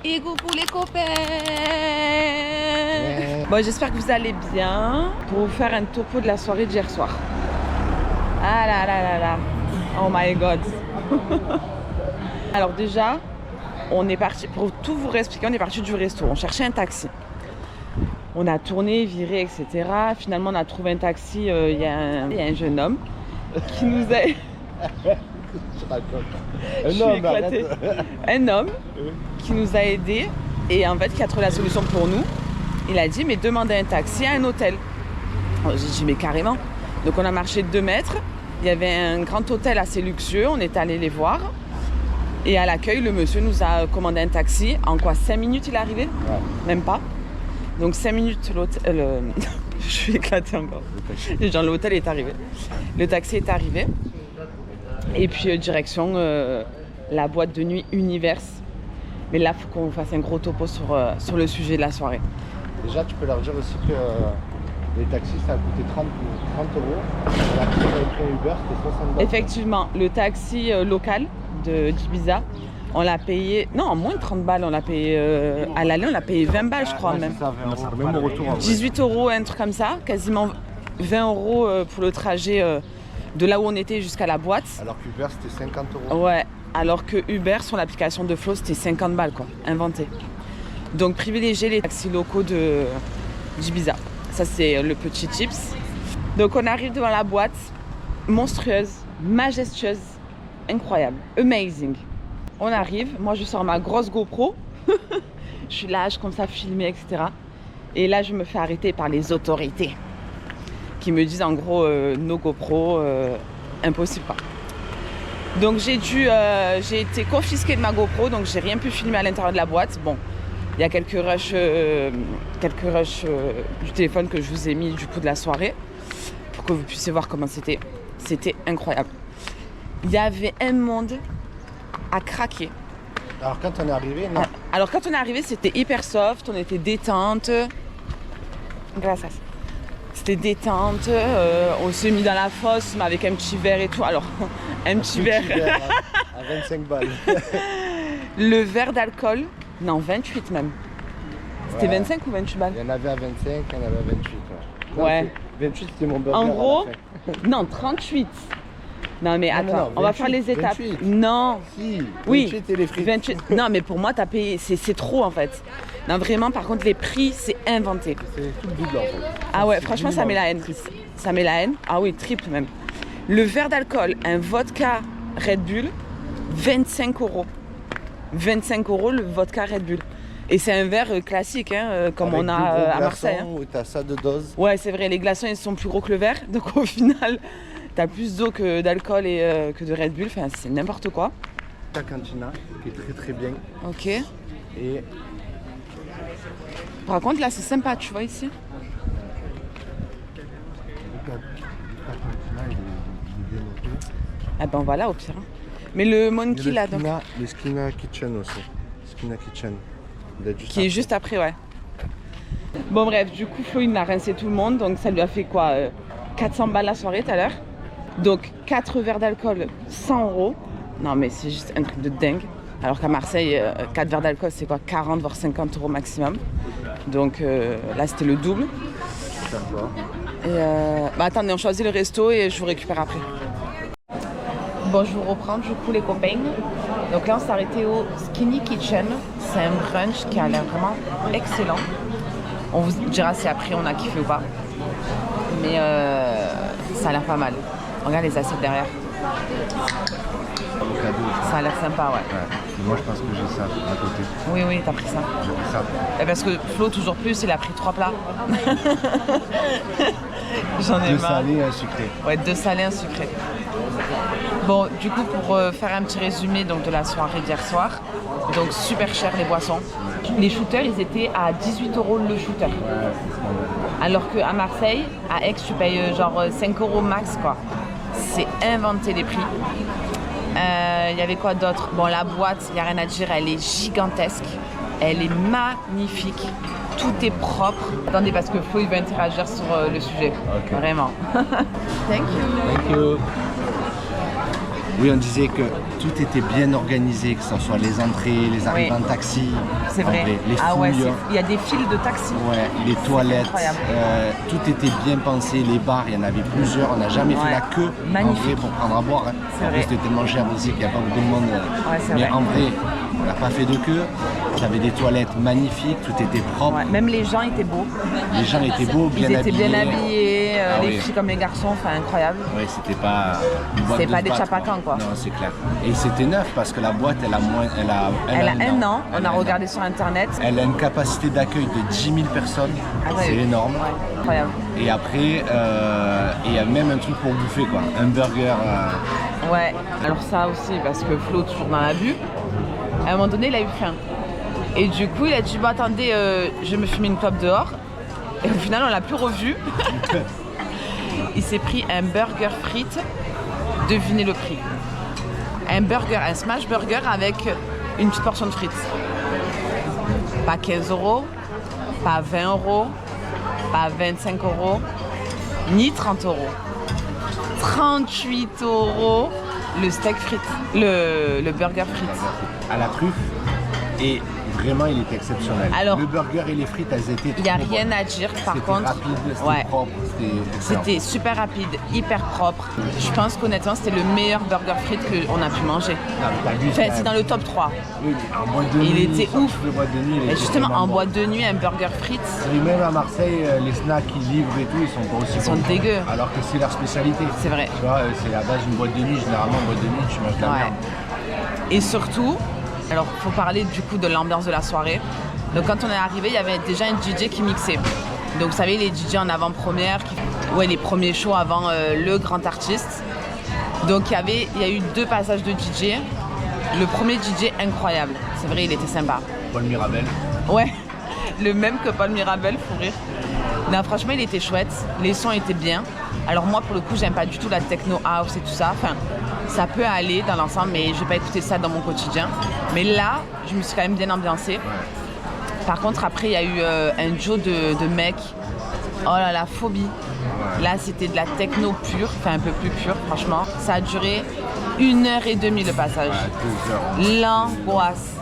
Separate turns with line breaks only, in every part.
Et coucou les copains. Bon, j'espère que vous allez bien. Pour vous faire un topo de la soirée d'hier soir. Ah là là là là. Oh my god. Alors déjà, on est parti, pour tout vous réexpliquer, on est parti du resto. On cherchait un taxi. On a tourné, viré, etc. Finalement, on a trouvé un taxi. Il y a un jeune homme qui nous a... Un homme qui nous a aidés et en fait qui a trouvé la solution pour nous. Il a dit mais demandez un taxi à un hôtel. J'ai dit mais carrément. Donc on a marché 2 mètres. Il y avait un grand hôtel assez luxueux. On est allé les voir. Et à l'accueil, le monsieur nous a commandé un taxi. En quoi 5 minutes il est arrivé? Ouais. Même pas. Donc 5 minutes l'hôtel... Je suis éclatée encore. Genre l'hôtel est arrivé. Le taxi est arrivé. Et puis direction la boîte de nuit Universe. Mais là, il faut qu'on fasse un gros topo sur le sujet de la soirée.
Déjà, tu peux leur dire aussi que les taxis, ça a coûté 30 euros. La prise avec un Uber, c'était 60 balles.
Effectivement, le taxi local d'Ibiza, on l'a payé... Non, moins de 30 balles, on l'a payé... à l'aller, on l'a payé 20 balles, je crois, même.
Ça, 20 euros. Même au retour.
18 euros, un truc comme ça. Quasiment 20 euros pour le trajet de là où on était jusqu'à la boîte.
Alors qu'Uber, c'était 50 euros.
Ouais, alors que Uber, sur l'application de Flow, c'était 50 balles, quoi, inventé. Donc, privilégier les taxis locaux d'Ibiza. Ça, c'est le petit tips. Donc, on arrive devant la boîte, monstrueuse, majestueuse, incroyable, amazing. On arrive, moi, je sors ma grosse GoPro. Je suis là, je commence à filmer, etc. Et là, je me fais arrêter par les autorités qui me disent, en gros, no GoPro, impossible, quoi. Donc, j'ai été confisquée de ma GoPro, donc j'ai rien pu filmer à l'intérieur de la boîte. Bon. Il y a quelques rushs du téléphone que je vous ai mis du coup de la soirée pour que vous puissiez voir comment c'était. C'était incroyable. Il y avait un monde à craquer.
Alors quand on est arrivé, non.
Alors quand on est arrivé, c'était hyper soft, on était détente. Grâce à ça. C'était détente, on s'est mis dans la fosse mais avec un petit verre et tout. Alors, un petit verre
à 25 balles.
Le verre d'alcool. Non, 28 même. C'était 25 ou 28 balles?
Il y en avait à 25, il y en avait à 28.
Ouais.
Non, 28, c'était mon burger.
En gros, non, 38. Non, mais attends,
non, 28,
on va faire les étapes.
28.
Non.
Si, 28
oui,
et les frites.
28. Non, mais pour moi, t'as payé, c'est trop en fait. Non, vraiment, par contre, les prix, c'est inventé.
C'est tout double en fait.
Ah ouais, franchement, ça met la haine. Ça met la haine. Ah oui, triple même. Le verre d'alcool, un vodka Red Bull, 25 euros. 25 euros le vodka Red Bull. Et c'est un verre classique, hein, comme
avec
on a à Marseille. Hein.
Où t'as ça de dose.
Ouais, c'est vrai, les glaçons ils sont plus gros que le verre. Donc au final, t'as plus d'eau que d'alcool et que de Red Bull. Enfin, c'est n'importe quoi.
La cantina, qui est très très bien.
Ok.
Et
par contre, là, c'est sympa, tu vois, ici.
La cantina, il est bien noté.
Ah ben voilà, au pire. Mais le Monkey, là, donc...
Le Skina Kitchen aussi. Skina Kitchen.
Qui est juste après, ouais. Bon bref, du coup Flo il a rincé tout le monde, donc ça lui a fait quoi 400 balles la soirée tout à l'heure. Donc 4 verres d'alcool, 100 euros. Non mais c'est juste un truc de dingue. Alors qu'à Marseille, 4 verres d'alcool c'est quoi 40 voire 50 euros maximum. Donc là c'était le double. Et bah attendez, on choisit le resto et je vous récupère après. Bon, je vous reprends du coup les copains. Donc là on s'est arrêté au Skinny Kitchen. C'est un brunch qui a l'air vraiment excellent. On vous dira si après on a kiffé ou pas. Mais ça a l'air pas mal. Regarde les assiettes derrière. Ça a l'air sympa, ouais.
Moi je pense que j'ai ça à côté.
Oui, oui, t'as pris ça.
J'ai pris ça.
Et parce que Flo, toujours plus, il a pris 3 plats. J'en ai
2
marre.
salés et un sucré.
Ouais, 2 salés, un sucré. Bon, du coup, pour faire un petit résumé donc, de la soirée d'hier soir, donc super cher les boissons. Les shooters, ils étaient à 18 euros le shooter. Alors qu'à Marseille, à Aix, tu payes genre 5 euros max, quoi. C'est inventé les prix. Il y avait quoi d'autre? Bon, la boîte, il n'y a rien à dire, elle est gigantesque. Elle est magnifique. Tout est propre. Attendez, parce que Flo, il va interagir sur le sujet.
Okay.
Vraiment. Thank you.
Thank you. Oui, on disait que tout était bien organisé, que ce soit les entrées, les arrivées en taxi.
C'est vrai.
Les
Ah ouais,
fouilles,
il y a des files de taxi.
ouais, les toilettes,
incroyable.
tout était bien pensé. Les bars, il y en avait plusieurs. On n'a jamais fait la queue
Magnifique.
en vrai pour prendre à boire. Hein.
C'est
En
vrai.
plus, c'était tellement cher aussi qu'il n'y a pas beaucoup de monde.
c'est
Mais
vrai.
en vrai, on n'a pas fait de queue. Il y avait des toilettes magnifiques, tout était propre.
Ouais, même les gens étaient beaux.
Les gens étaient beaux, bien
Ils
habillés.
étaient bien habillés,
Ah
les
oui.
filles comme les garçons, enfin incroyable.
Oui, c'était pas une boîte
C'est
de
pas
se
des
battre,
chapacans, quoi.
Non, c'est clair. Et c'était neuf parce que la boîte, elle a
Elle a 1 an,
Elle
on a
un
regardé
an.
sur internet.
Elle a une capacité d'accueil de 10 000 personnes.
Ah ouais.
C'est énorme.
Ouais, incroyable.
Et après, il y a même un truc pour bouffer, quoi. Un burger.
Ouais, alors ça aussi, parce que Flo, toujours dans la vue, à un moment donné, il a eu faim. Et du coup, il a dit, bon, attendez, je vais me fumer une clope dehors. Et au final, on l'a plus revu. Il s'est pris un burger frites, devinez le prix. Un burger, un smash burger avec une petite portion de frites. Pas 15 €, pas 20 €, pas 25 €, ni 30 €. 38 € le steak frites, le burger frites.
À la truffe. Et vraiment, il était exceptionnel.
Alors,
le burger et les frites, elles étaient
Il n'y a
trop
rien
bonnes.
à dire, par
C'était
contre.
rapide, c'était
Ouais.
propre, c'était excellent.
C'était super rapide, hyper propre. Je pense qu'honnêtement, c'était le meilleur burger frites qu'on a pu manger.
Non, mais t'as vu,
Enfin,
quand
c'est dans
même.
le top 3.
Oui, mais en boîte de
Il
nuit.
était
sorti
ouf.
de boîte de nuit, il
Et
était
justement,
vraiment
en
bon.
boîte de nuit, un burger frites,
Et même à Marseille, les snacks qu'ils livrent et tout, ils sont pas aussi
Ils sont
bons.
dégueux.
Alors que c'est leur spécialité.
c'est vrai.
Tu vois, c'est la base d'une boîte de nuit. Généralement, en boîte de nuit, tu manges de la
Ouais.
merde.
Et surtout, alors, faut parler du coup de l'ambiance de la soirée. Donc, quand on est arrivé, il y avait déjà un DJ qui mixait. Donc, vous savez, les DJ en avant-première, les premiers shows avant le grand artiste. Donc, il y a eu 2 passages de DJ. Le premier DJ, incroyable. C'est vrai, il était sympa.
Paul Mirabel.
Ouais, le même que Paul Mirabel, faut rire. Non, franchement, il était chouette. Les sons étaient bien. Alors moi, pour le coup, j'aime pas du tout la techno house et tout ça. Enfin, ça peut aller dans l'ensemble, mais je vais pas écouter ça dans mon quotidien. Mais là, je me suis quand même bien ambiancée. Par contre, après, il y a eu un duo de mecs. Oh là là, phobie. Là, c'était de la techno pure, enfin un peu plus pure, franchement. Ça a duré 1h30 le passage.
Ouais, 2 heures.
L'angoisse.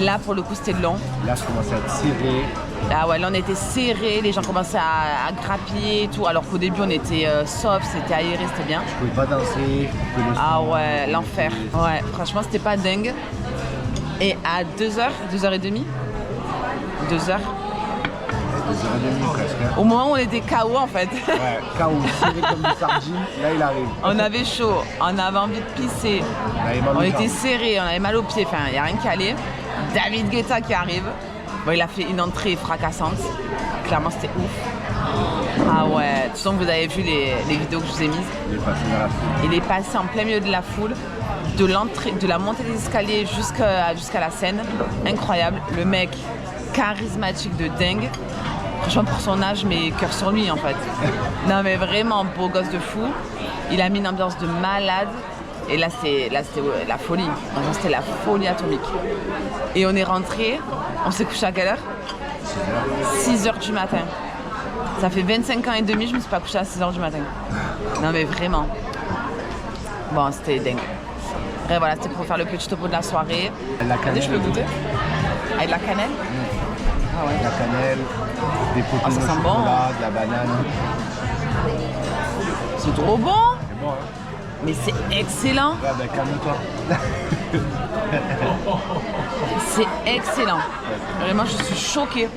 Là, pour le coup, c'était long.
Là, je commençais à être serré.
Ah ouais, là on était serrés, les gens commençaient à grappiller et tout, alors qu'au début on était soft, c'était aéré, c'était bien.
Je pouvais pas danser. Je pouvais
Ah ouais, l'enfer. Ouais, franchement c'était pas dingue. Et à 2h, 2h30, 2h,
2h30 presque. Hein.
au moment où on était KO en fait,
Ouais, chaos, serré comme des sardines. Là, il arrive.
on avait chaud, on avait envie de pisser,
On avait mal
on
aux
était
jambes.
serrés, on avait mal aux pieds, enfin il n'y a rien qui allait. David Guetta qui arrive, bon, il a fait une entrée fracassante, clairement c'était ouf. Ah ouais, de toute façon vous avez vu les vidéos que je vous ai mises.
Il est passé dans la foule.
Il est passé en plein milieu de la foule, de la montée des escaliers jusqu'à la scène. Incroyable. Le mec, charismatique de dingue. Franchement, pour son âge, mais cœur sur lui en fait. Non mais vraiment, beau gosse de fou. Il a mis une ambiance de malade. Et là, c'était la folie. Franchement, c'était la folie atomique. Et on est rentré, on s'est couché à quelle heure 6h du matin. Ça fait 25 ans et demi, je me suis pas couché à 6h du matin. Non mais vraiment. Bon, c'était dingue. Après voilà, c'était pour faire le petit topo de la soirée.
La
Attendez,
cannelle.
je peux goûter avec de la cannelle. Ah ouais.
La cannelle, des potés
Ah, ça
de
sent
chocolat,
bon.
de la banane.
C'est trop bon.
C'est bon, hein?
Mais c'est excellent.
Ouais, ben calme-toi.
C'est excellent. Vraiment, je suis choquée.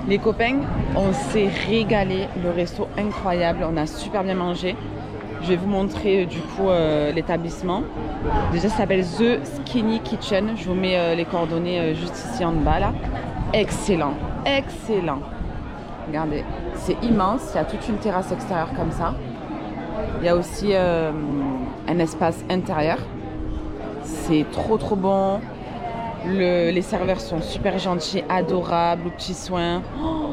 Les copains, on s'est régalé, le resto incroyable, on a super bien mangé. Je vais vous montrer du coup l'établissement. Déjà ça s'appelle The Skinny Kitchen, je vous mets les coordonnées juste ici en bas là. Excellent, excellent. Regardez, c'est immense, il y a toute une terrasse extérieure comme ça. Il y a aussi un espace intérieur. C'est trop bon. Les serveurs sont super gentils, adorables, aux petits soins. Oh,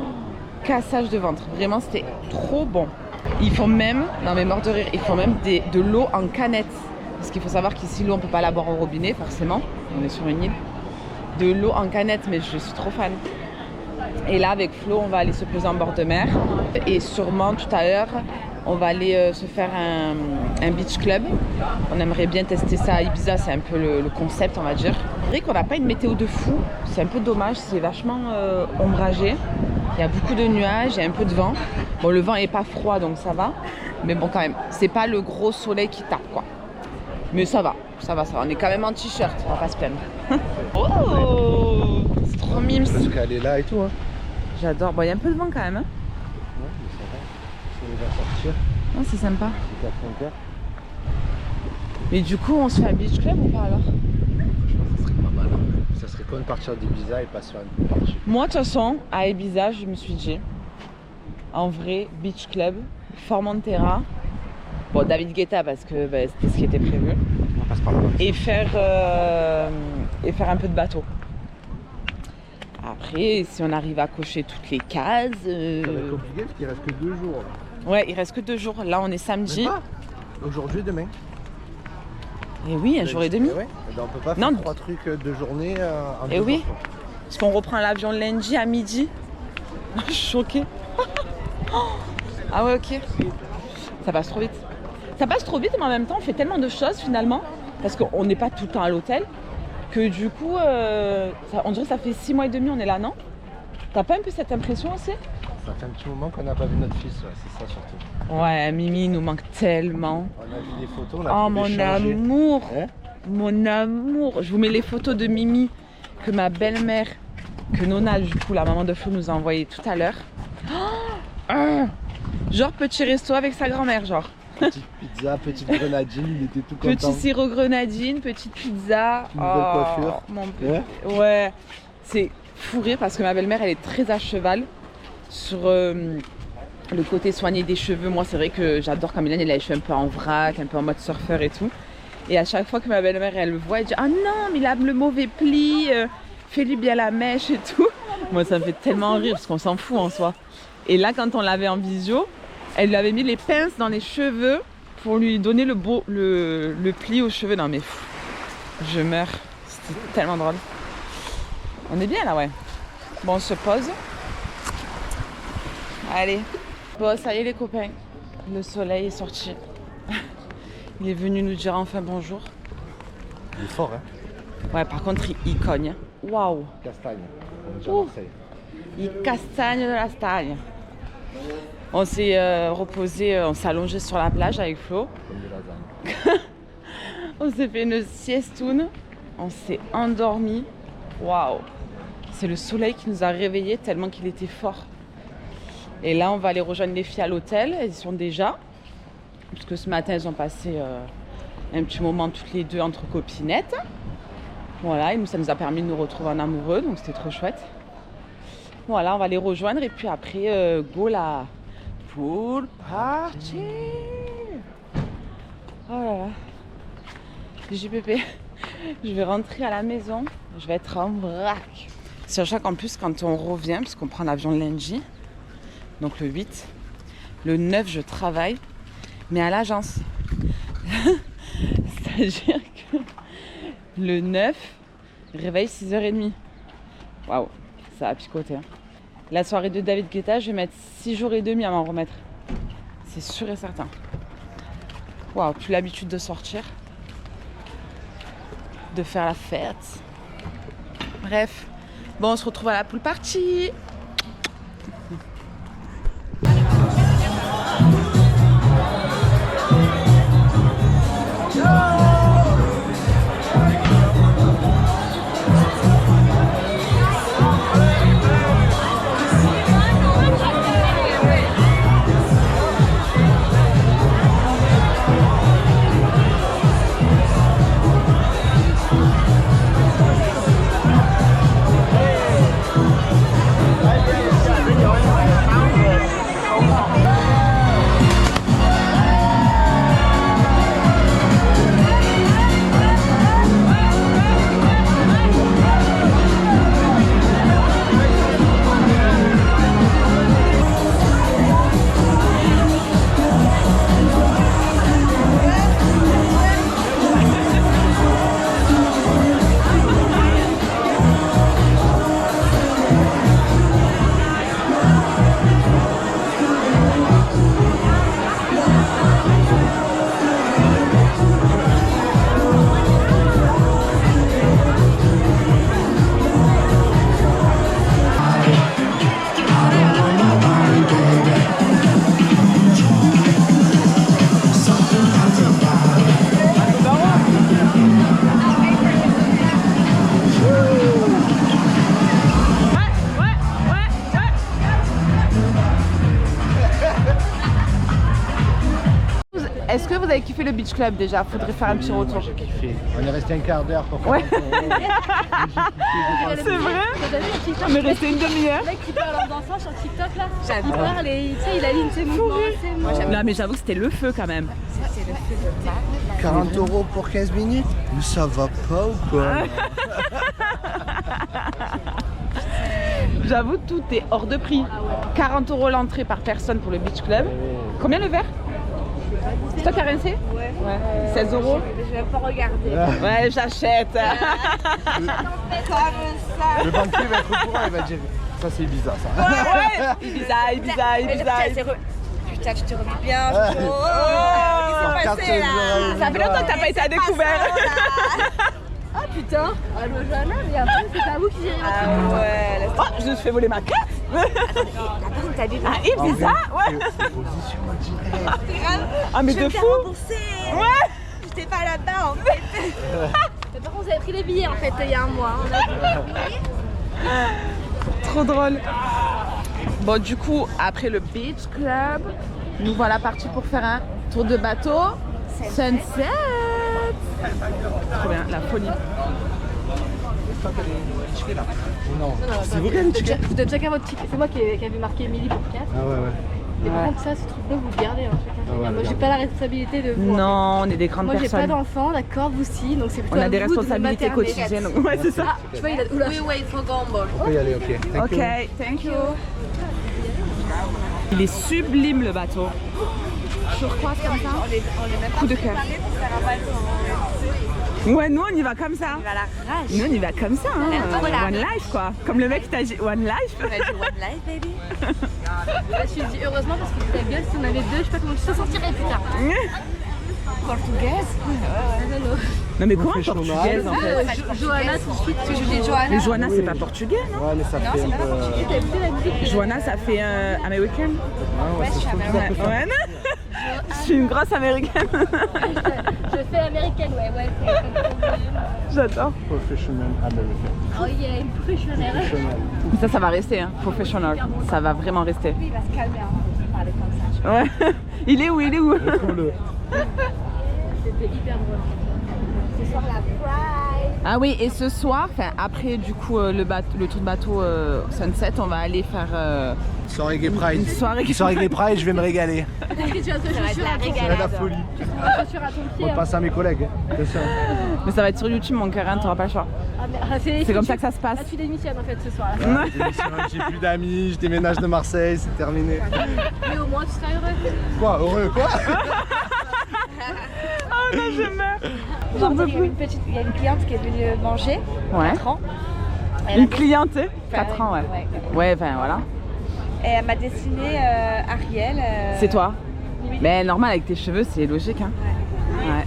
cassage de ventre. Vraiment, c'était trop bon. Ils font même, non mais mort de rire, ils font même de l'eau en canette. Parce qu'il faut savoir qu'ici, l'eau, on peut pas la boire au robinet, forcément. On est sur une île. De l'eau en canette, mais je suis trop fan. Et là, avec Flo, on va aller se poser en bord de mer. Et sûrement, tout à l'heure, on va aller se faire un beach club. On aimerait bien tester ça à Ibiza, c'est un peu le concept, on va dire. C'est vrai qu'on n'a pas une météo de fou, c'est un peu dommage, c'est vachement ombragé. Il y a beaucoup de nuages, il y a un peu de vent. Bon, le vent n'est pas froid, donc ça va. Mais bon, quand même, c'est pas le gros soleil qui tape, quoi. Mais ça va, ça va, ça va. On est quand même en t-shirt, on va pas se plaindre. Oh, c'est trop mimes.
Parce qu'elle est là et tout. Hein.
J'adore. Bon, il y a un peu de vent quand même. Hein.
Ouais, mais ça va. Ça va sortir.
Oh, c'est sympa.
C'est à 5 heures.
Mais du coup, on se fait un beach club ou pas alors?
Je pense que ça serait pas mal. Hein. Ça serait con de partir d'Ibiza et pas sur une partie.
Moi, de toute façon, à Ibiza, je me suis dit, en vrai, beach club, Formentera. Bon, David Guetta parce que bah, c'était ce qui était prévu.
On passe par là.
Et faire un peu de bateau. Après, si on arrive à cocher toutes les cases...
Ça va être compliqué parce qu'il reste que 2 jours. Là.
Ouais, il reste que 2 jours. Là, on est samedi.
Aujourd'hui et demain.
Et oui, un jour et demi.
Ouais. Et ben, on peut pas faire 3 trucs de journée en 2 jours.
Oui, parce qu'on reprend l'avion lundi à midi. Je suis choquée. Ah ouais, ok. Ça passe trop vite. Ça passe trop vite, mais en même temps, on fait tellement de choses finalement, parce qu'on n'est pas tout le temps à l'hôtel, que du coup, on dirait que ça fait 6 mois et demi, on est là, non? T'as pas un peu cette impression aussi?
Ça fait un petit moment qu'on n'a pas vu notre fils, ouais, c'est ça surtout.
Ouais, Mimi nous manque tellement.
On a vu des photos, on a
Oh mon amour, mon amour. Je vous mets les photos de Mimi que ma belle-mère, que Nona, du coup, la maman de Flo, nous a envoyé tout à l'heure. Genre petit resto avec sa grand-mère, genre.
Petite pizza, petite grenadine, il était tout content.
Petit sirop grenadine, petite pizza.
Une nouvelle coiffure.
Mon ouais, c'est fou rire parce que ma belle-mère, elle est très à cheval sur le côté soigné des cheveux. Moi, c'est vrai que j'adore quand Mylène, elle a les cheveux un peu en vrac, un peu en mode surfeur et tout. Et à chaque fois que ma belle-mère, elle le voit, elle dit « Ah non, mais il a le mauvais pli, fais-lui bien la mèche et tout. » Moi, ça me fait tellement rire parce qu'on s'en fout en soi. Et là, quand on l'avait en visio, elle lui avait mis les pinces dans les cheveux pour lui donner le pli aux cheveux. Non mais je meurs. C'était tellement drôle. On est bien là, ouais. Bon, on se pose. Allez. Bon, ça y est les copains. Le soleil est sorti. Il est venu nous dire enfin bonjour.
Il est fort, hein?
Ouais, par contre, il cogne. Waouh.
Castagne. On est déjà à Marseille.
Il castagne de la stagne. On s'est reposé, on s'est allongé sur la plage avec Flo.
Comme des lasagnes.
On s'est fait une siesteune. On s'est endormi. Waouh. C'est le soleil qui nous a réveillés tellement qu'il était fort. Et là, on va aller rejoindre les filles à l'hôtel. Elles y sont déjà. Parce que ce matin, elles ont passé un petit moment toutes les deux entre copinettes. Voilà, et ça nous a permis de nous retrouver en amoureux. Donc c'était trop chouette. Voilà, on va les rejoindre et puis après, go la pool party. Oh là là. JPP, je vais rentrer à la maison, je vais être en vrac. Sachant qu'en plus, quand on revient, parce qu'on prend l'avion lundi, donc le 8, le 9, je travaille, mais à l'agence. C'est-à-dire que le 9, réveil 6h30. Waouh, ça a picoté. Hein. La soirée de David Guetta, je vais mettre 6 jours et demi à m'en remettre. C'est sûr et certain. Waouh, plus l'habitude de sortir, de faire la fête. Bref, bon, on se retrouve à la pool party. avez kiffé le beach club déjà? Faudrait faire un petit retour.
J'ai kiffé. On est resté un quart d'heure pour faire
Ouais.
un tour.
C'est vrai?
T'as vu le TikTok?
On est resté une demi-heure.
Le mec qui parle en dansant sur TikTok là. Il
J'adore.
parle et tu sais, il aligne ses mouvements.
Non mais j'avoue que c'était le feu quand même.
40 € pour 15 minutes? Mais ça va pas ou quoi?
J'avoue tout est hors de prix. 40 € l'entrée par personne pour le beach club. Combien le verre? C'est toi qui as rincé?
Ouais.
16 €.
Je vais pas regarder.
Ouais, j'achète.
Le banquier va être au courant, il va dire ça c'est bizarre ça.
Ouais, Ibiza.
Putain, tu te remets bien.
Ça fait longtemps que t'as pas été à découvert.
Ah putain. Ah le Johanna, mais après c'est à vous qui gérez votre
Ouais. Oh, je me suis fait voler ma carte.
La personne t'a dit
Ah, Ibiza, ouais. Ah mais de fou. Ouais.
J'étais pas là-bas en fait. Mais par contre, vous avez pris les billets en fait il y a un mois.
Trop drôle. Bon du coup après le beach club, nous voilà partis pour faire un tour de bateau. Sunset. Trop bien, la folie.
Non, c'est vous qui avez le ticket?
Vous donne chacun votre ticket. C'est moi qui avais marqué Émilie pour 4.
Ah ouais.
Et par contre, ça, ce truc-là, vous le gardez. Hein, chacun.
ouais,
Moi, j'ai pas la responsabilité de vous.
Non, on est des grandes
Moi, j'ai pas
personnes.
d'enfant, d'accord, vous si. Donc, c'est plutôt
On a
à
des
vous de me
responsabilités
materner.
quotidiennes. Ouais, c'est ça.
Ah, tu vois, il a. Oula.
wait for Gumball.
On peut y aller, ok. Thank
Ok,
you.
thank you. Il est sublime le bateau. Turquoise comme ça. Coup de cœur. Ouais, nous on y va comme ça. Nous on y va comme ça. Hein. One life quoi. Comme le mec qui t'a dit One life.
One life, baby.
Je me suis dit heureusement parce que ta gueule, si on avait deux, je sais pas comment tu s'en sortirais plus tard.
Portugaise?
Non mais comment
Professionnel.
portugaise en fait?
Johanna, tout de suite,
Tu joues des Johanna?
Mais Johanna c'est pas portugais non?
Ouais, mais ça fait un peu.
T'as écouté la musique?
Johanna ça fait américain.
Ouais, c'est trop bizarre.
Ouais. Je suis une grosse américaine.
Je fais américaine, ouais.
J'adore.
Professional American.
Oh yeah, professionnel.
Professional.
Ça va rester hein. Professional. Ça va vraiment rester.
Il va se calmer avant de parler comme ça.
Ouais. Il est où?
Retrouve-le.
C'était hyper drôle.
Ce soir, la Pride.
Ah oui, et ce soir, après du coup le tour de bateau Sunset, on va aller faire
Soirée Gay Pride.
une soirée.
Soirée Gay Pride, je vais me régaler.
Tu as tes chaussures à ton pied.
C'est la folie.
Tu prends tes chaussures à ton
On
pied.
le passe à mes collègues. C'est ça.
Mais ça va être sur YouTube mon cœur, hein, t'auras pas le choix. C'est comme ça que ça se passe.
Là, tu démissionnes en fait ce soir.
J'ai plus d'amis, je déménage de Marseille, c'est terminé.
Mais au moins, tu seras heureux.
Quoi? Heureux? Quoi?
Oh non, je meurs.
Il y a une cliente qui est venue manger.
Ouais.
4 ans.
Une cliente, 4 ans, ouais. Ouais, enfin voilà.
Et elle m'a dessiné Ariel.
C'est toi.
Oui.
Mais normal avec tes cheveux, c'est logique, hein. Ouais.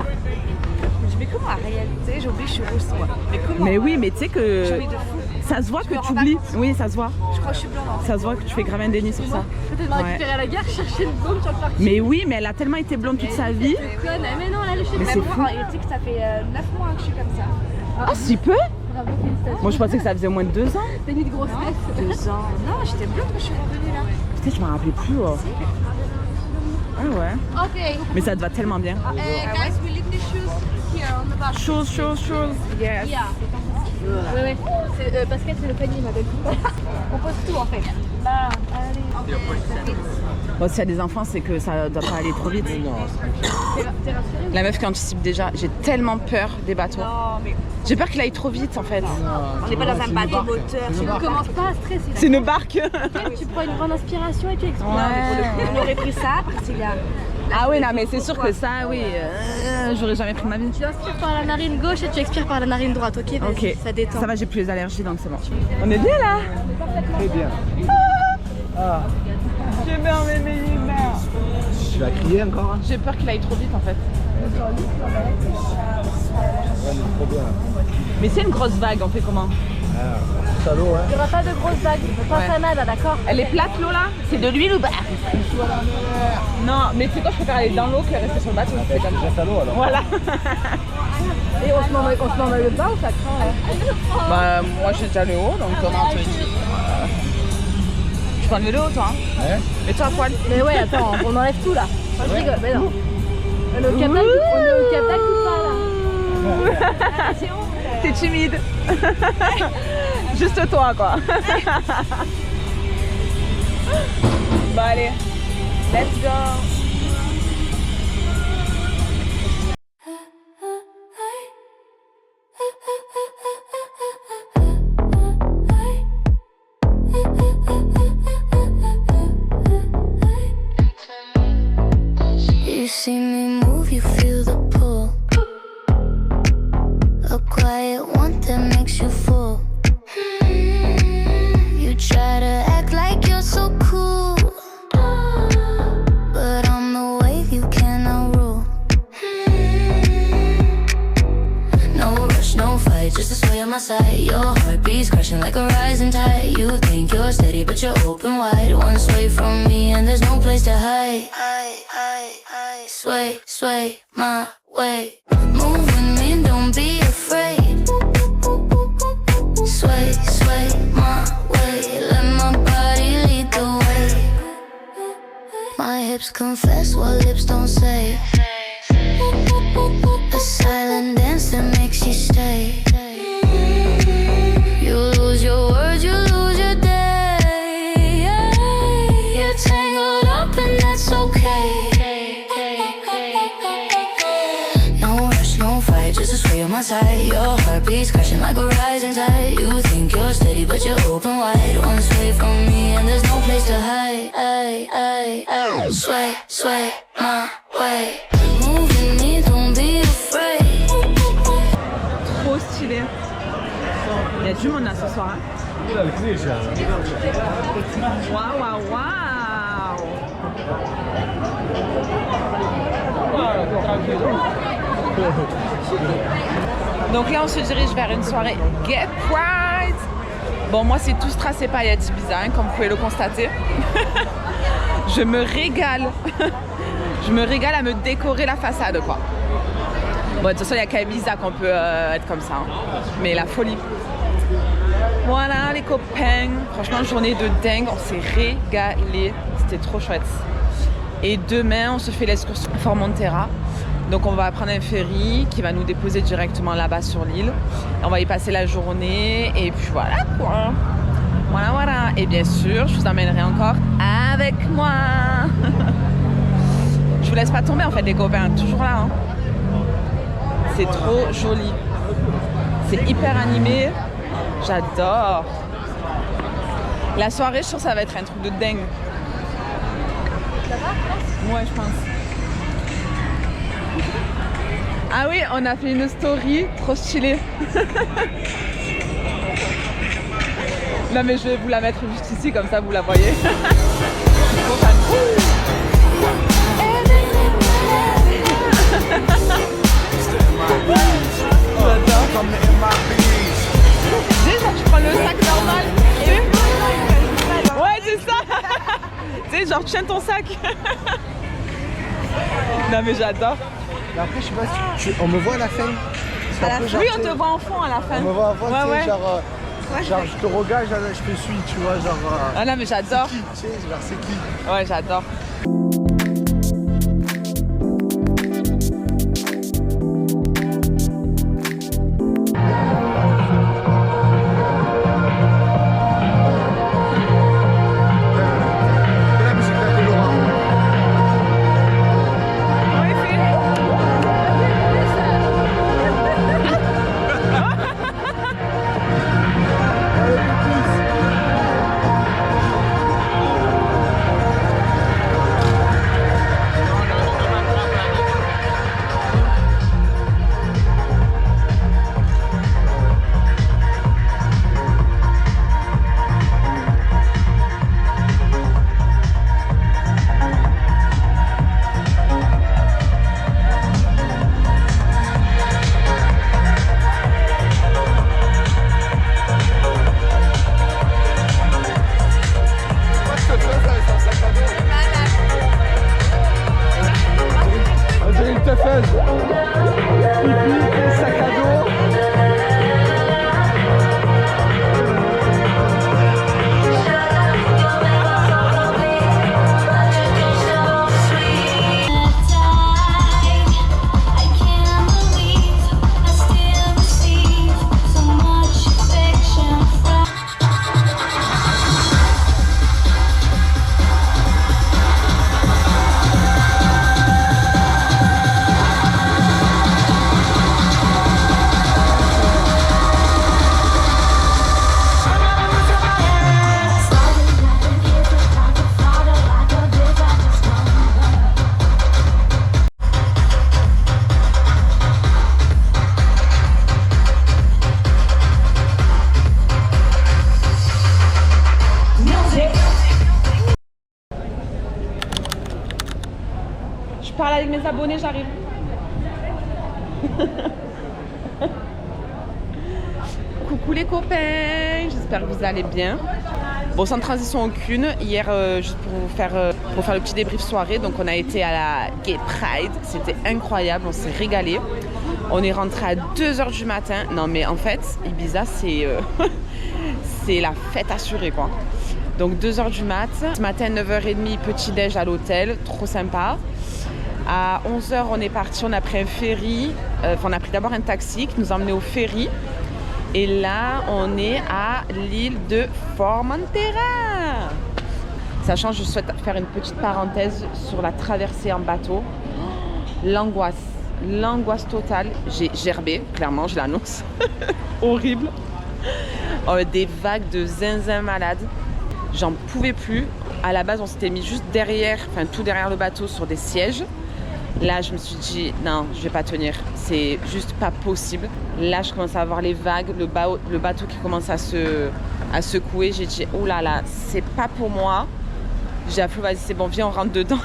Je dis, mais comment Ariel? Tu sais, j'oublie, je suis rousse, moi. Mais comment?
Mais oui, mais tu sais que
J'oublie de fou.
ça se voit
Je
que
me
tu
rends pas
oublies.
compte.
Oui, ça se voit.
Je crois que je suis blonde en fait.
Ça se voit que tu fais grave un déni sur ça.
Peut-être m'a
Ouais.
récupéré à la gare, chercher une blonde sur le parking.
Mais oui, mais elle a tellement été blonde toute sa vie.
Conne, mais non, là, le chef.
Mais c'est
Même
fou.
moi, tu sais que ça fait 9 mois que je suis comme ça.
Ah, si peu?
Bravo, félicitations.
Moi, je pensais que ça faisait au moins de 2 ans.
T'as mis de grossesse.
2 ans. Non, j'étais blonde quand je suis revenue là.
Putain, je m'en rappelais plus. Oh. Ah ouais.
Ok.
Mais ça te va tellement bien.
Guys, we leave the shoes here on the bar.
Chose. Yes.
Yeah. Ouais. Pascal, c'est le panier, ma belle. On pose tout en fait. Là, allez.
Bon, s'il y a des enfants, c'est que ça doit pas aller trop vite.
T'es rassurée?
La meuf qui anticipe déjà, j'ai tellement peur des bateaux.
Non, mais
J'ai peur qu'il aille trop vite en fait.
on n'est pas dans un bateau moteur.
Tu ne commences pas à stresser.
C'est une barque.
Tu prends une grande inspiration et tu expliques.
Ouais.
On aurait pris ça, après c'est là.
Ah oui, non, mais c'est sûr que ça, oui, j'aurais jamais pris de ma vie.
Tu inspires par la narine gauche et tu expires par la narine droite, ok? Vas-y,
Ok,
ça détend.
ça va, j'ai plus les allergies donc c'est bon. On est bien là.
Très bien. Ah,
J'ai peur,
tu vas crier encore? Hein?
J'ai peur qu'il aille trop vite en fait.
Ouais, mais trop bien.
Mais c'est une grosse vague, on fait comment?
Ah, salaud, hein?
Il n'y aura pas de grosses vagues. Pense
Ouais.
à nada, d'accord?
Elle est plate l'eau là? C'est de l'huile ou pas? Non, mais tu sais quoi, je préfère aller dans l'eau que rester sur le bateau. C'est comme ça.
Reste à l'eau alors.
Voilà.
Et on se met mal le bain ou ça craint?
Bah moi j'ai déjà le haut donc comment te dire? Tu prends le haut toi hein?
Hein?
Mets-toi à poil.
Mais ouais, attends, on enlève tout là. Moi, je rigole, mais non. On est au Cap d'Agde ou pas là?
T'es timide. Juste toi quoi. Bon allez, let's go.
You see me move, you feel the pull. A quiet one that makes you full. You try to act like you're so cool, but I'm the wave you cannot rule. No rush, no fight, just a sway on my side. Your heartbeat's crashing like a rising tide. You think you're steady, but you're open wide. One sway from me and there's no place to hide. Sway, sway my way. Move with me, don't be afraid. Sway, sway my way. Let my body lead the way. My hips confess what lips don't say. A silent dance that makes you stay. You lose your words, you lose your day. You're tangled up and that's okay. Just a sway on my side. Your heartbeat's crashing like a rising tide. You think you're steady, but you're open wide. One sway from me and there's no place to hide. Sway, sway my way. Move with me, don't be afraid.
Trop stylé. Il y a du monde là ce soir. Hein. Waouh, waouh, waouh. Donc là on se dirige vers une soirée Get Pride. Bon moi c'est tout strass et paillettes Ibiza hein, comme vous pouvez le constater. Je me régale. Je me régale à me décorer la façade quoi. Bon de toute façon il n'y a qu'à Ibiza qu'on peut être comme ça hein. Mais la folie. Voilà les copains. Franchement journée de dingue. On s'est régalé. C'était trop chouette. Et demain on se fait l'excursion Formentera. Donc on va prendre un ferry qui va nous déposer directement là-bas sur l'île. On va y passer la journée et puis voilà quoi. Voilà voilà. Et bien sûr, je vous emmènerai encore avec moi. Je vous laisse pas tomber en fait les copains, toujours là. Hein. C'est trop joli. C'est hyper animé. J'adore. La soirée, je suis sûre que ça va être un truc de dingue. Ouais, je pense. Ah oui, on a fait une story trop stylée. Non mais je vais vous la mettre juste ici, comme ça vous la voyez. Je suis trop fan. J'adore. Tu sais, genre tu prends le sac normal et... Ouais, c'est ça. Tu sais, genre tu tiens ton sac. Non mais j'adore.
Mais après, je sais pas si on me voit à la fin.
Oui, on te voit en fond à la fin.
On me voit en fond,
ouais,
tu sais, genre je te regarde, je te suis, tu vois, genre...
Ah non, mais j'adore.
Tu sais, genre c'est qui?
Ouais, j'adore. parle avec mes abonnés, j'arrive. Coucou les copains, j'espère que vous allez bien. Bon, sans transition aucune, hier, juste pour faire le petit débrief soirée, donc on a été à la Gay Pride, c'était incroyable, on s'est régalé. On est rentré à 2h du matin. Non mais en fait, Ibiza c'est c'est la fête assurée quoi. Donc 2h du mat, ce matin 9h30, petit déj à l'hôtel, trop sympa. À 11h on est parti, on a pris un ferry, on a pris d'abord un taxi qui nous a emmené au ferry. Et là, on est à l'île de Formentera. Sachant que je souhaite faire une petite parenthèse sur la traversée en bateau. L'angoisse totale. J'ai gerbé, clairement, je l'annonce. Horrible. Des vagues de zinzin malade. J'en pouvais plus. À la base, on s'était mis juste derrière, enfin tout derrière le bateau sur des sièges. Là, je me suis dit, non, je vais pas tenir. C'est juste pas possible. Là, je commence à avoir les vagues, le bateau qui commence à secouer. J'ai dit, oh là là, c'est pas pour moi. J'ai appelé, vas-y, c'est bon, viens, on rentre dedans.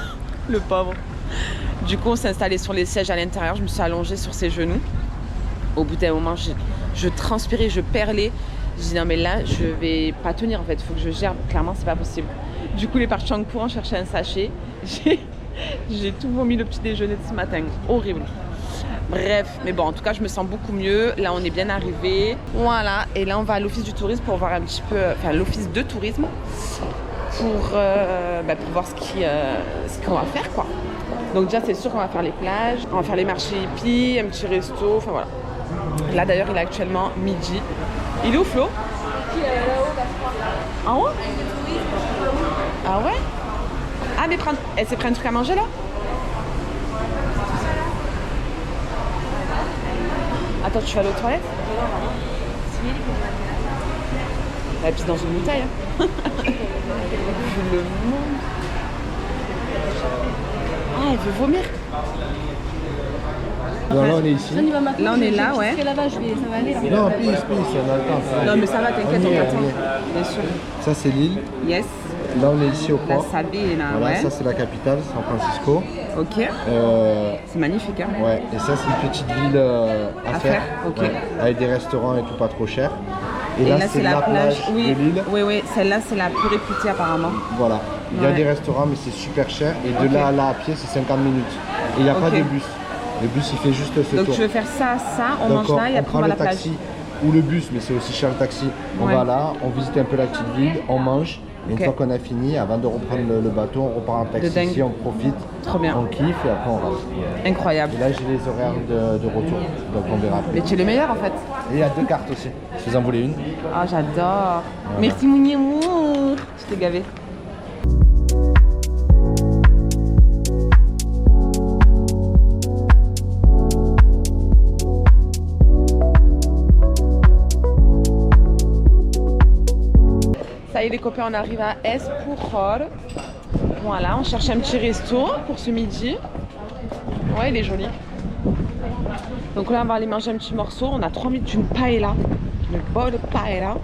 Le pauvre. Du coup, on s'est installé sur les sièges à l'intérieur. Je me suis allongée sur ses genoux. Au bout d'un moment, je transpirais, je perlais. J'ai dit, non, mais là, je vais pas tenir en fait. Il faut que je gère. Clairement, c'est pas possible. Du coup, il est parti en courant chercher un sachet. J'ai tout vomi le petit déjeuner de ce matin. Horrible. Bref, mais bon, en tout cas, je me sens beaucoup mieux. Là, on est bien arrivé. Voilà. Et là, on va à l'office du tourisme pour voir un petit peu... Enfin, l'office de tourisme pour voir ce qu'on va faire, quoi. Donc déjà, c'est sûr qu'on va faire les plages. On va faire les marchés hippies, un petit resto. Enfin, voilà. Là, d'ailleurs, il est actuellement midi. Il est où, Flo? En haut? Ah ouais? Ah mais elle s'est pris un truc à manger là? Attends, tu vas aller aux toilettes? Elle pisse dans une bouteille. Hein. Le monde. Ah, elle veut vomir.
Non, là on est ici.
Là on est là, ouais.
Là-bas, ça va aller.
Non, pisse, on a le temps.
Non mais ça va, t'inquiète, on t'attend. Bien sûr.
Ça c'est l'île.
Yes.
Là on est ici au
La
port.
Sabina,
Voilà,
ouais.
ça c'est la capitale, San Francisco.
Ok. C'est magnifique, hein.
Ouais, et ça c'est une petite ville à faire.
Ok.
Ouais, avec des restaurants et tout pas trop cher.
Et là c'est la plage.
de l'île.
Oui, celle-là c'est la plus réputée apparemment.
Voilà. Il y a
Ouais.
des restaurants mais c'est super cher. Et de là à là à pied c'est 50 minutes. Et il n'y a pas de bus. Le bus il fait juste ce
Donc
tour.
tu veux faire ça, on
Donc,
mange là et après on va à la
le
plage.
taxi ou le bus, mais c'est aussi cher le taxi. On
Ouais.
va là, on visite un peu la petite ville, on mange. Et
Ok.
une fois qu'on a fini, avant de reprendre le bateau, on repart en taxi
De dingue.
ici, on profite,
Trop bien.
on kiffe et après on rentre.
Incroyable.
Et là j'ai les horaires de retour, donc on verra.
Mais tu es le meilleur en fait.
Et il y a 2 cartes aussi, si vous en voulez une.
Ah j'adore. Merci mon amour. Je t'ai gavé. Ça y est les copains, on arrive à Espujol. Voilà, on cherche un petit resto pour ce midi. Ouais, il est joli. Donc là, on va aller manger un petit morceau. On a 3 minutes d'une paella, une bonne paella.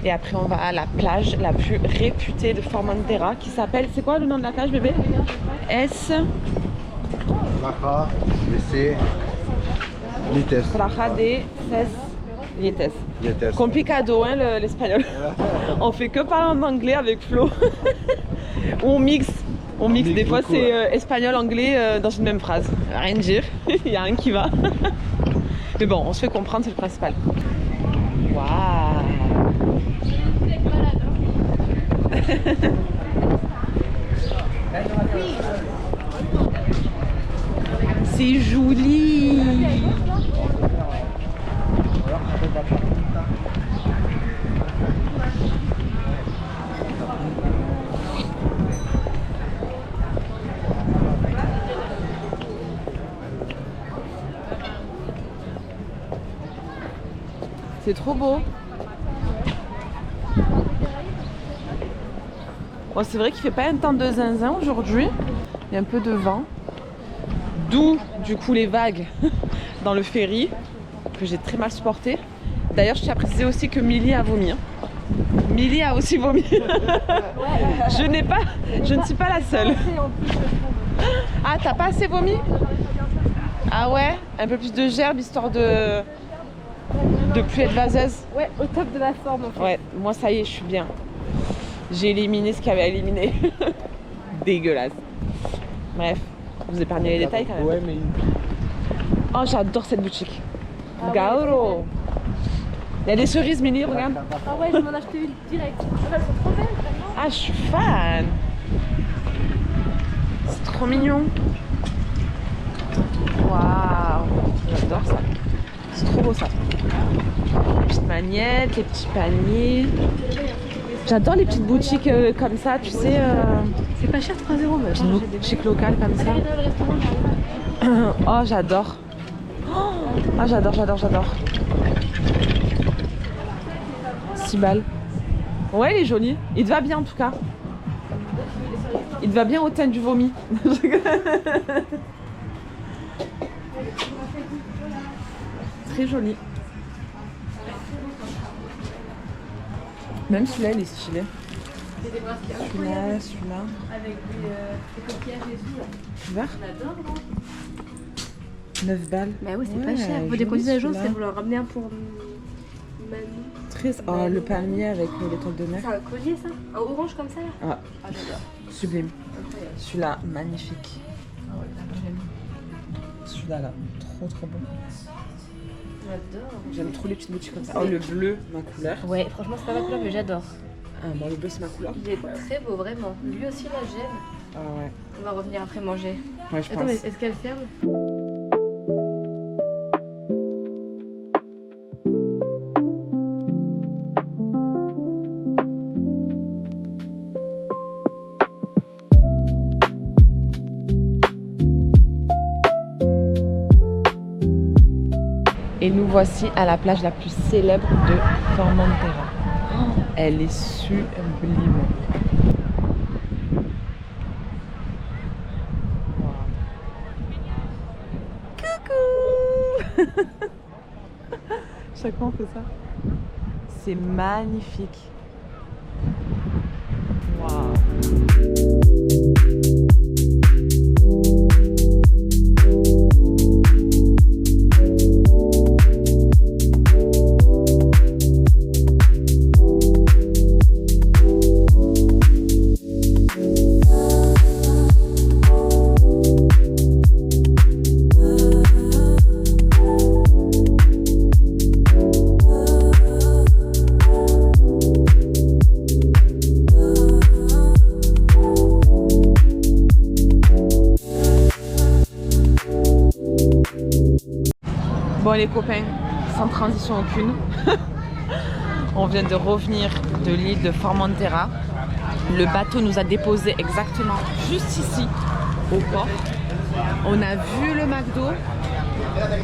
Et après, on va à la plage la plus réputée de Formentera qui s'appelle... C'est quoi le nom de la plage, bébé?
Raja, BC, Lites.
Praja de Ses Lietes.
Lites.
Complicado, hein, l'espagnol. On fait que parler en anglais avec Flo. Ou on mixe. On mixe. Des fois,
beaucoup,
c'est espagnol-anglais dans une même phrase. Rien de dire. Il n'y a rien qui va. Mais bon, on se fait comprendre, c'est le principal. Waouh. C'est joli. C'est trop beau. Bon, c'est vrai qu'il fait pas un temps de zinzin aujourd'hui. Il y a un peu de vent. D'où du coup les vagues dans le ferry que j'ai très mal supporté. D'ailleurs, je tiens à préciser aussi que Milly a vomi. Milly a aussi vomi. Je ne suis pas la seule. Ah, t'as pas assez vomi? Ah ouais? Un peu plus de gerbe histoire de plus être vaseuse.
Ouais, au top de la forme en fait.
Ouais, moi ça y est, je suis bien. J'ai éliminé ce qu'il y avait à éliminer. Dégueulasse. Bref, vous épargnez les détails quand même.
Ouais, mais
Oh, j'adore cette boutique.
Ah ouais,
Gauro. Il y a des cerises, Mélie, regarde.
Ah ouais, je m'en ai acheté une direct. Elles sont trop belles, vraiment.
Ah, je suis fan. C'est trop mignon. Waouh, j'adore ça. C'est trop beau ça. Les petites magnettes, les petits paniers. J'adore les petites boutiques comme ça, tu sais.
C'est pas cher, 3 €. Mais
Chic local comme ça.
dans le restaurant, j'arrive.
Oh, j'adore. Oh, ah, j'adore. 6 balles. Ouais, il est joli. Il te va bien en tout cas. Il te va bien au teint du vomi. Très joli. Même celui-là, il est stylé. Celui-là.
Avec des coquillages et tout.
Tu vois?
On adore, non?
9 balles.
Bah ouais, c'est
Ouais,
pas cher. Faut
joli,
des conditions à jour,
celui-là.
c'est vouloir ramener un pour Manu.
Très... Oh, le palmier avec l'étoile de mer.
C'est un collier ça? Un orange comme ça là?
Ah,
Ah, j'adore.
sublime.
Incroyable.
Celui-là, magnifique.
J'aime.
Celui-là, là, trop bon.
J'adore.
J'aime trop les petites boutiques comme ça. Oh, le bleu, ma couleur.
Ouais, franchement, c'est pas ma couleur, mais j'adore.
Ah, bon, le bleu, c'est ma couleur.
Il est très beau, vraiment. Lui aussi, là, j'aime.
Ah ouais.
On va revenir après manger.
Ouais, je
Attends,
pense.
mais est-ce qu'elle ferme?
Et nous voici à la plage la plus célèbre de Formentera. Oh, elle est sublime. Wow. Coucou. Chaque fois on fait ça. C'est magnifique. Waouh. Bon les copains, sans transition aucune, on vient de revenir de l'île de Formentera. Le bateau nous a déposé exactement juste ici, au port. On a vu le McDo,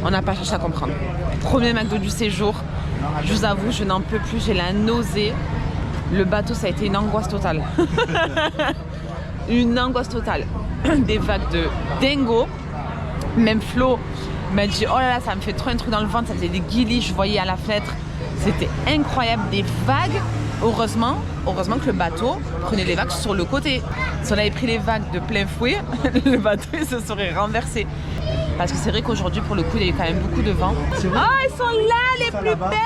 on n'a pas cherché à comprendre. Premier McDo du séjour, je vous avoue, je n'en peux plus, j'ai la nausée. Le bateau, ça a été une angoisse totale. Une angoisse totale. Des vagues de dingo. Même Flo m'a dit oh là là, ça me fait trop un truc dans le ventre, ça faisait des guilis, je voyais à la fenêtre. C'était incroyable, des vagues. Heureusement que le bateau prenait les vagues sur le côté. Si on avait pris les vagues de plein fouet, le bateau il se serait renversé. Parce que c'est vrai qu'aujourd'hui, pour le coup, il y a eu quand même beaucoup de vent. Ah, elles sont là, les plus belles!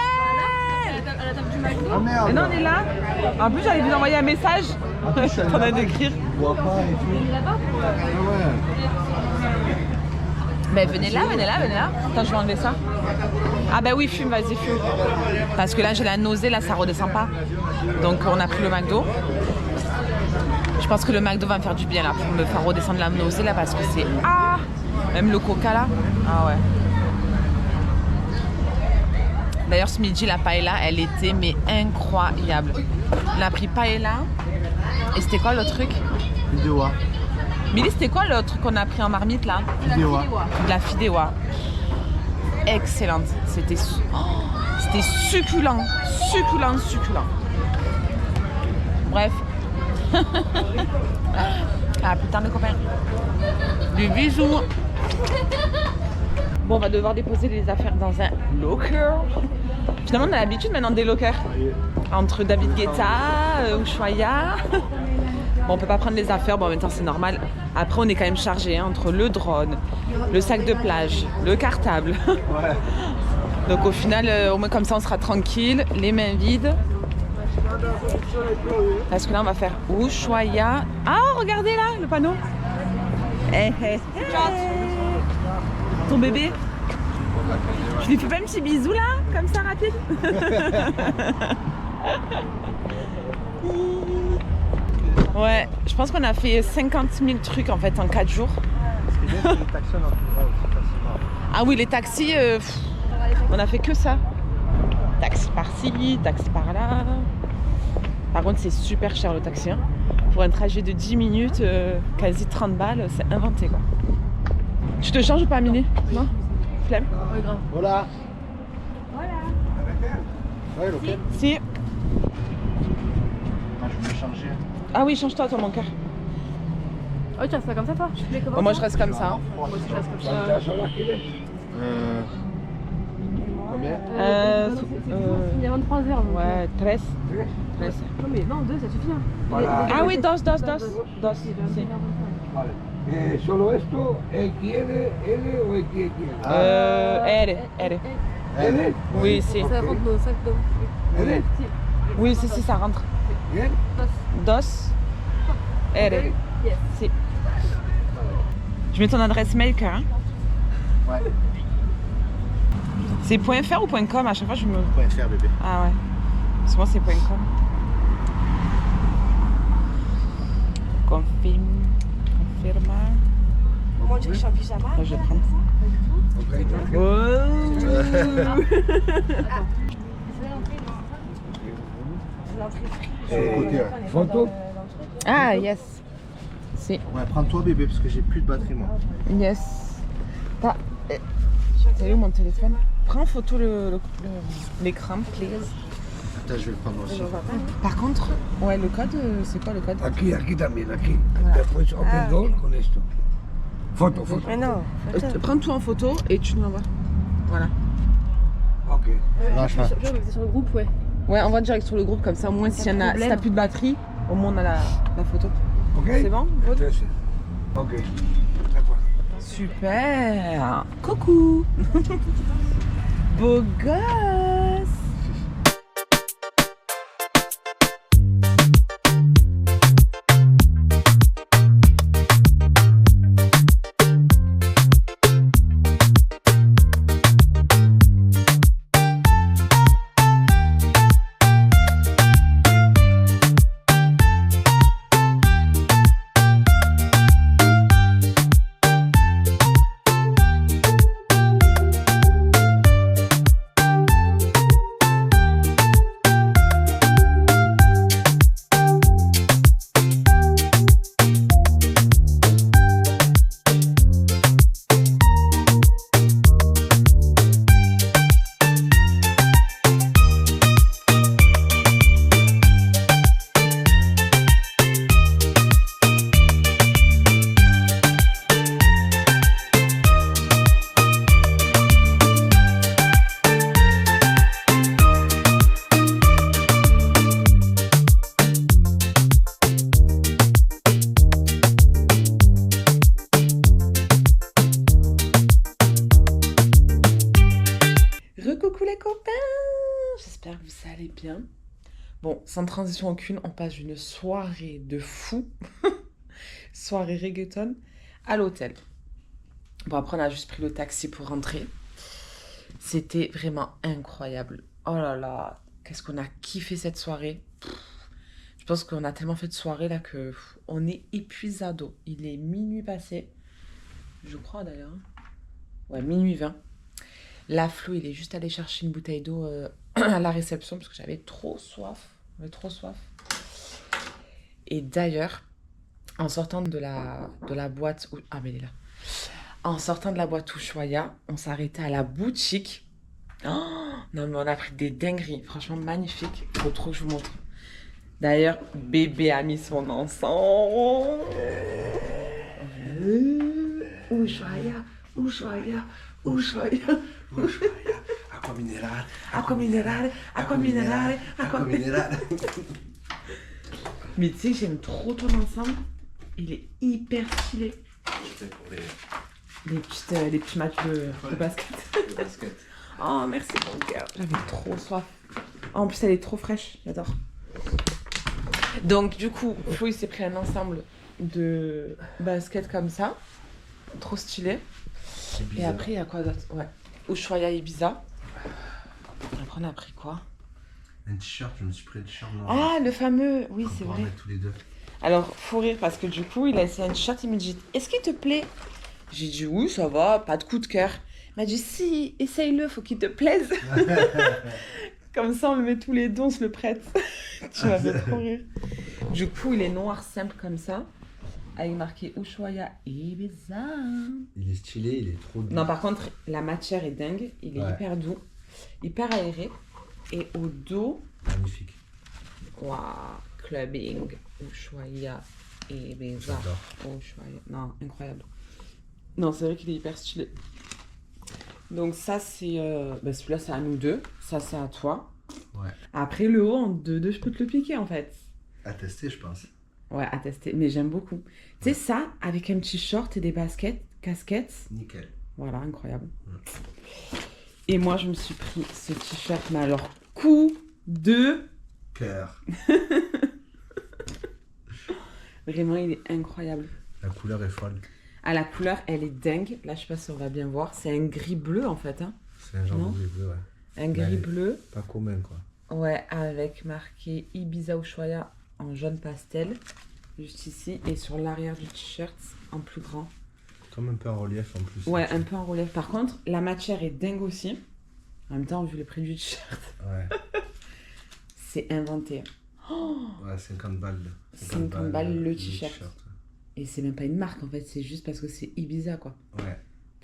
À la table du McDo?
Ah merde.
Mais non, on est là. En plus, j'allais vous envoyer un message. Je suis en train d'écrire.
Je vois pas et tout.
Là-bas?
Ah ouais.
Mais venez là. Attends, je vais enlever ça. Ah bah oui, fume, vas-y, fume. Parce que là, j'ai la nausée, là, ça redescend pas. Donc, on a pris le McDo. Je pense que le McDo va me faire du bien, là, pour me faire redescendre la nausée, là, parce que c'est... Ah! Même le coca, là. Ah ouais. D'ailleurs, ce midi, la paella, elle était, mais incroyable. On a pris paella. Et c'était quoi l'autre truc?
Vidéo.
Milly, c'était quoi l'autre truc qu'on a pris en marmite, là?
Vidéo.
De la fideuà. Excellente. C'était succulent. Succulent. Bref. À plus tard les copains. Des bisous. Bon, on va devoir déposer les affaires dans un locker. Finalement, on a l'habitude maintenant des lockers. Entre David Guetta, Ushuaïa. Bon, on peut pas prendre les affaires, bon en même temps c'est normal. Après on est quand même chargé hein, entre le drone, le sac de plage, le cartable.
Ouais.
Donc au final, au moins comme ça on sera tranquille, les mains vides. Parce que là on va faire Ushuaia. Ah regardez là le panneau. Hey, hey, hey. Ton bébé. Je lui fais pas un petit bisou là, comme ça rapide. Ouais, je pense qu'on a fait 50 000 trucs en fait en 4 jours.
Ce qui est bien, c'est que les taxis, on en trouvera aussi facilement.
Ah oui, les taxis, on a fait que ça. Taxi par-ci, taxi par-là. Par contre, c'est super cher le taxi. Hein. Pour un trajet de 10 minutes, quasi 30 balles, c'est inventé quoi. Tu te changes ou pas, Amélie? Non? Flemme?
Ouais, grave.
Voilà. Ouais, lequel?
Si.
Moi, je voulais changer.
Ah oui, change-toi, toi, mon cœur.
Oh, tu restes pas comme ça, toi? Tu fais comment?
Bon, moi, je reste comme ça. Hein.
Moi aussi, je reste comme ça.
Combien?
Il y a 23 heures. Donc,
Ouais, 13.
Non, mais non, 2, ça suffit. Hein.
Ah oui, dos. Si.
Vale. ¿Solo esto? ¿Quiere L o quiere?
R.
L?
Oui, si.
Ça rentre nos sacs d'eau.
L?
Oui, si, ça rentre.
Bien?
Dos. R.
Yes.
Si. Je mets ton adresse mail, cœur. Hein.
Ouais.
C'est .fr ou .com? À chaque fois, je me...
.fr, bébé.
Ah ouais. Parce que moi, c'est .com. Confirma.
Moi, on dirait que je suis en pyjama.
Là, je vais prendre.
Sur le côté, ouais.
¿Foto?
Ah, yes. Si.
Ouais, prends-toi, bébé, parce que j'ai plus de batterie, moi.
Yes. T'as où mon téléphone? Prends en photo l'écran, please.
Attends, je vais le prendre aussi.
Par contre, ouais, le code, c'est quoi le code?
Aquí también, aquí.
Voilà.
Después open door con esto. Foto.
Mais non.
Prends tout en photo et tu nous l'envoies. Voilà.
Ok.
Lâche pas.
Je vais mettre sur le groupe, ouais.
Ouais, envoie direct sur le groupe, comme ça au moins si t'as plus de batterie, au moins on a la photo.
Ok.
C'est bon, Aude?
Entonces, ok. D'accord.
Super. Coucou. Beau gosse. Recoucou les copains, j'espère que vous allez bien. Bon, sans transition aucune, on passe d'une soirée de fou, soirée reggaeton, à l'hôtel. Bon, après on a juste pris le taxi pour rentrer. C'était vraiment incroyable. Oh là là, qu'est-ce qu'on a kiffé cette soirée. Je pense qu'on a tellement fait de soirée là que on est épuisado. Il est minuit passé, je crois d'ailleurs. Ouais, minuit 20. La Flo, il est juste allé chercher une bouteille d'eau à la réception parce que j'avais trop soif. J'avais trop soif. Et d'ailleurs, en sortant de la boîte... Ah, mais elle est là. En sortant de la boîte Ushuaia, on s'est arrêté à la boutique. Oh, non, mais on a pris des dingueries. Franchement, magnifique. Il faut trop que je vous montre. D'ailleurs, bébé a mis son encens. Ushuaia, Ushuaia, Ushuaia.
Acqua minerale.
Acqua minerale, acqua minerale, acqua minerale. Mais tu sais, j'aime trop ton ensemble. Il est hyper stylé.
C'est pour les
Les petits matchs de basket.
baskets.
Oh, merci mon cœur. J'avais trop soif. Oh, en plus, elle est trop fraîche. J'adore. Donc, du coup, Flo, il s'est pris un ensemble de baskets comme ça. Trop stylé. Et après, il y a quoi d'autre? Ouais. Ushuaïa Ibiza. Après, on a pris quoi?
Un t-shirt, je me suis pris un t-shirt noir.
Ah, le fameux. Oui, c'est
On va
vrai.
mettre tous les deux.
Alors, faut rire parce que du coup, il a essayé un t-shirt. Il me dit, est-ce qu'il te plaît? J'ai dit, oui, ça va, pas de coup de cœur. Il m'a dit, si, essaye-le, faut qu'il te plaise. Comme ça, on le met tous les deux, on se le prête. Tu vas fait trop rire. Du coup, il est noir simple comme ça, avec marqué Ushuaïa Ibiza.
Il est stylé, il est trop doux.
Non, par contre, la matière est dingue. Il est
Ouais.
hyper doux, hyper aéré. Et au dos,
Magnifique.
waouh, clubbing, Ushuaïa Ibiza.
J'adore.
Ushuaïa. Non, incroyable. Non, c'est vrai qu'il est hyper stylé. Donc ça, c'est... celui-là, c'est à nous deux. Ça, c'est à toi.
Ouais.
Après, le haut, en deux, je peux te le piquer, en fait.
À tester, je pense.
Ouais, à tester. Mais j'aime beaucoup. Tu sais, ça, avec un petit short et des baskets, casquettes.
Nickel.
Voilà, incroyable. Et moi, je me suis pris ce t-shirt, mais alors, coup de...
Cœur.
Vraiment, il est incroyable.
La couleur est folle.
Ah, la couleur, elle est dingue. Là, je sais pas si on va bien voir. C'est un gris bleu, en fait. Hein.
C'est un genre
Non.
de bleu, ouais.
Un
Mais
gris
elle est
bleu.
Pas commun, quoi.
Ouais, avec marqué Ibiza Ushuaïa en jaune pastel. Juste ici. Et sur l'arrière du t-shirt, en plus grand.
Comme un peu en relief en plus.
Ouais, un peu en relief. Par contre, la matière est dingue aussi. En même temps, vu le prix du t-shirt,
Ouais.
c'est inventé.
Ouais, 50 balles.
50 balles le t-shirt. Et c'est même pas une marque en fait, c'est juste parce que c'est Ibiza quoi.
Ouais.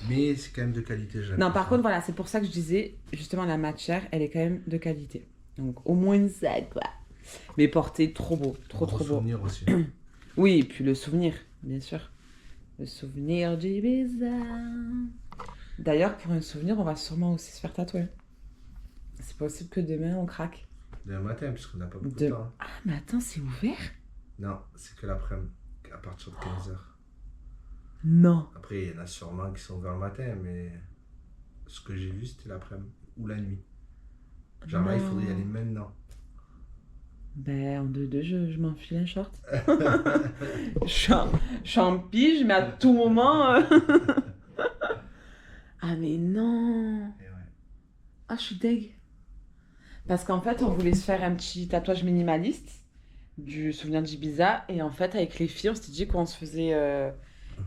Mais c'est quand même de qualité, j'aime.
Non, par contre, voilà, c'est pour ça que je disais, justement, la matière, elle est quand même de qualité. Donc, au moins ça quoi. Mais porté, trop beau, trop beau.
souvenir aussi.
Oui, et puis le souvenir, bien sûr. Le souvenir d'Ibiza. D'ailleurs, pour un souvenir, on va sûrement aussi se faire tatouer. C'est possible que demain, on craque.
Demain matin, puisqu'on n'a pas beaucoup de temps.
Ah, mais attends, c'est ouvert?
Non, c'est que l'après-midi, à partir de 15h.
Non.
Après, il y en a sûrement qui sont vers le matin, mais ce que j'ai vu, c'était l'après-midi ou la nuit. Genre là, il faudrait y aller maintenant.
Ben, en 2-2, je m'enfile un short. je suis en pige, mais à tout moment... Ah, mais non.
Et ouais.
Ah, je suis deg. Parce qu'en fait, on voulait se faire un petit tatouage minimaliste du souvenir d'Ibiza. Et en fait, avec les filles, on s'était dit qu'on se faisait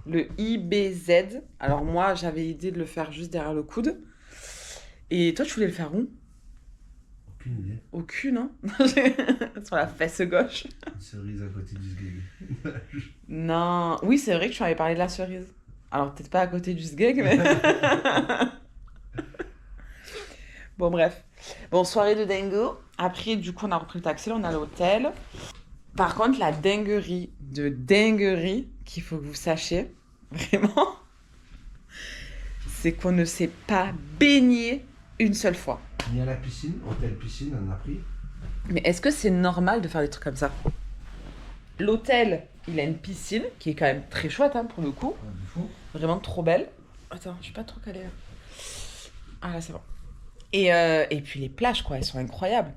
le IBZ. Alors moi, j'avais l'idée de le faire juste derrière le coude. Et toi, tu voulais le faire où?
Aucune idée.
Au cul, non? Sur la fesse gauche.
Une cerise à côté du sgeg.
Non. Oui, c'est vrai que tu m'avais parlé de la cerise. Alors, peut-être pas à côté du sgeg, mais... Bon, bref. Bon, soirée de dingo. Après, du coup, on a repris le taxi, là, on est à l'hôtel. Par contre, la dinguerie de dinguerie qu'il faut que vous sachiez, vraiment, c'est qu'on ne s'est pas baigné une seule fois.
Ni à la piscine, hôtel piscine, on a pris.
Mais est-ce que c'est normal de faire des trucs comme ça? L'hôtel, il a une piscine qui est quand même très chouette, hein, pour le coup.
Ouais, du fou.
Vraiment trop belle. Attends, je suis pas trop calée là. Ah là, c'est bon. Et puis les plages, quoi, elles sont incroyables.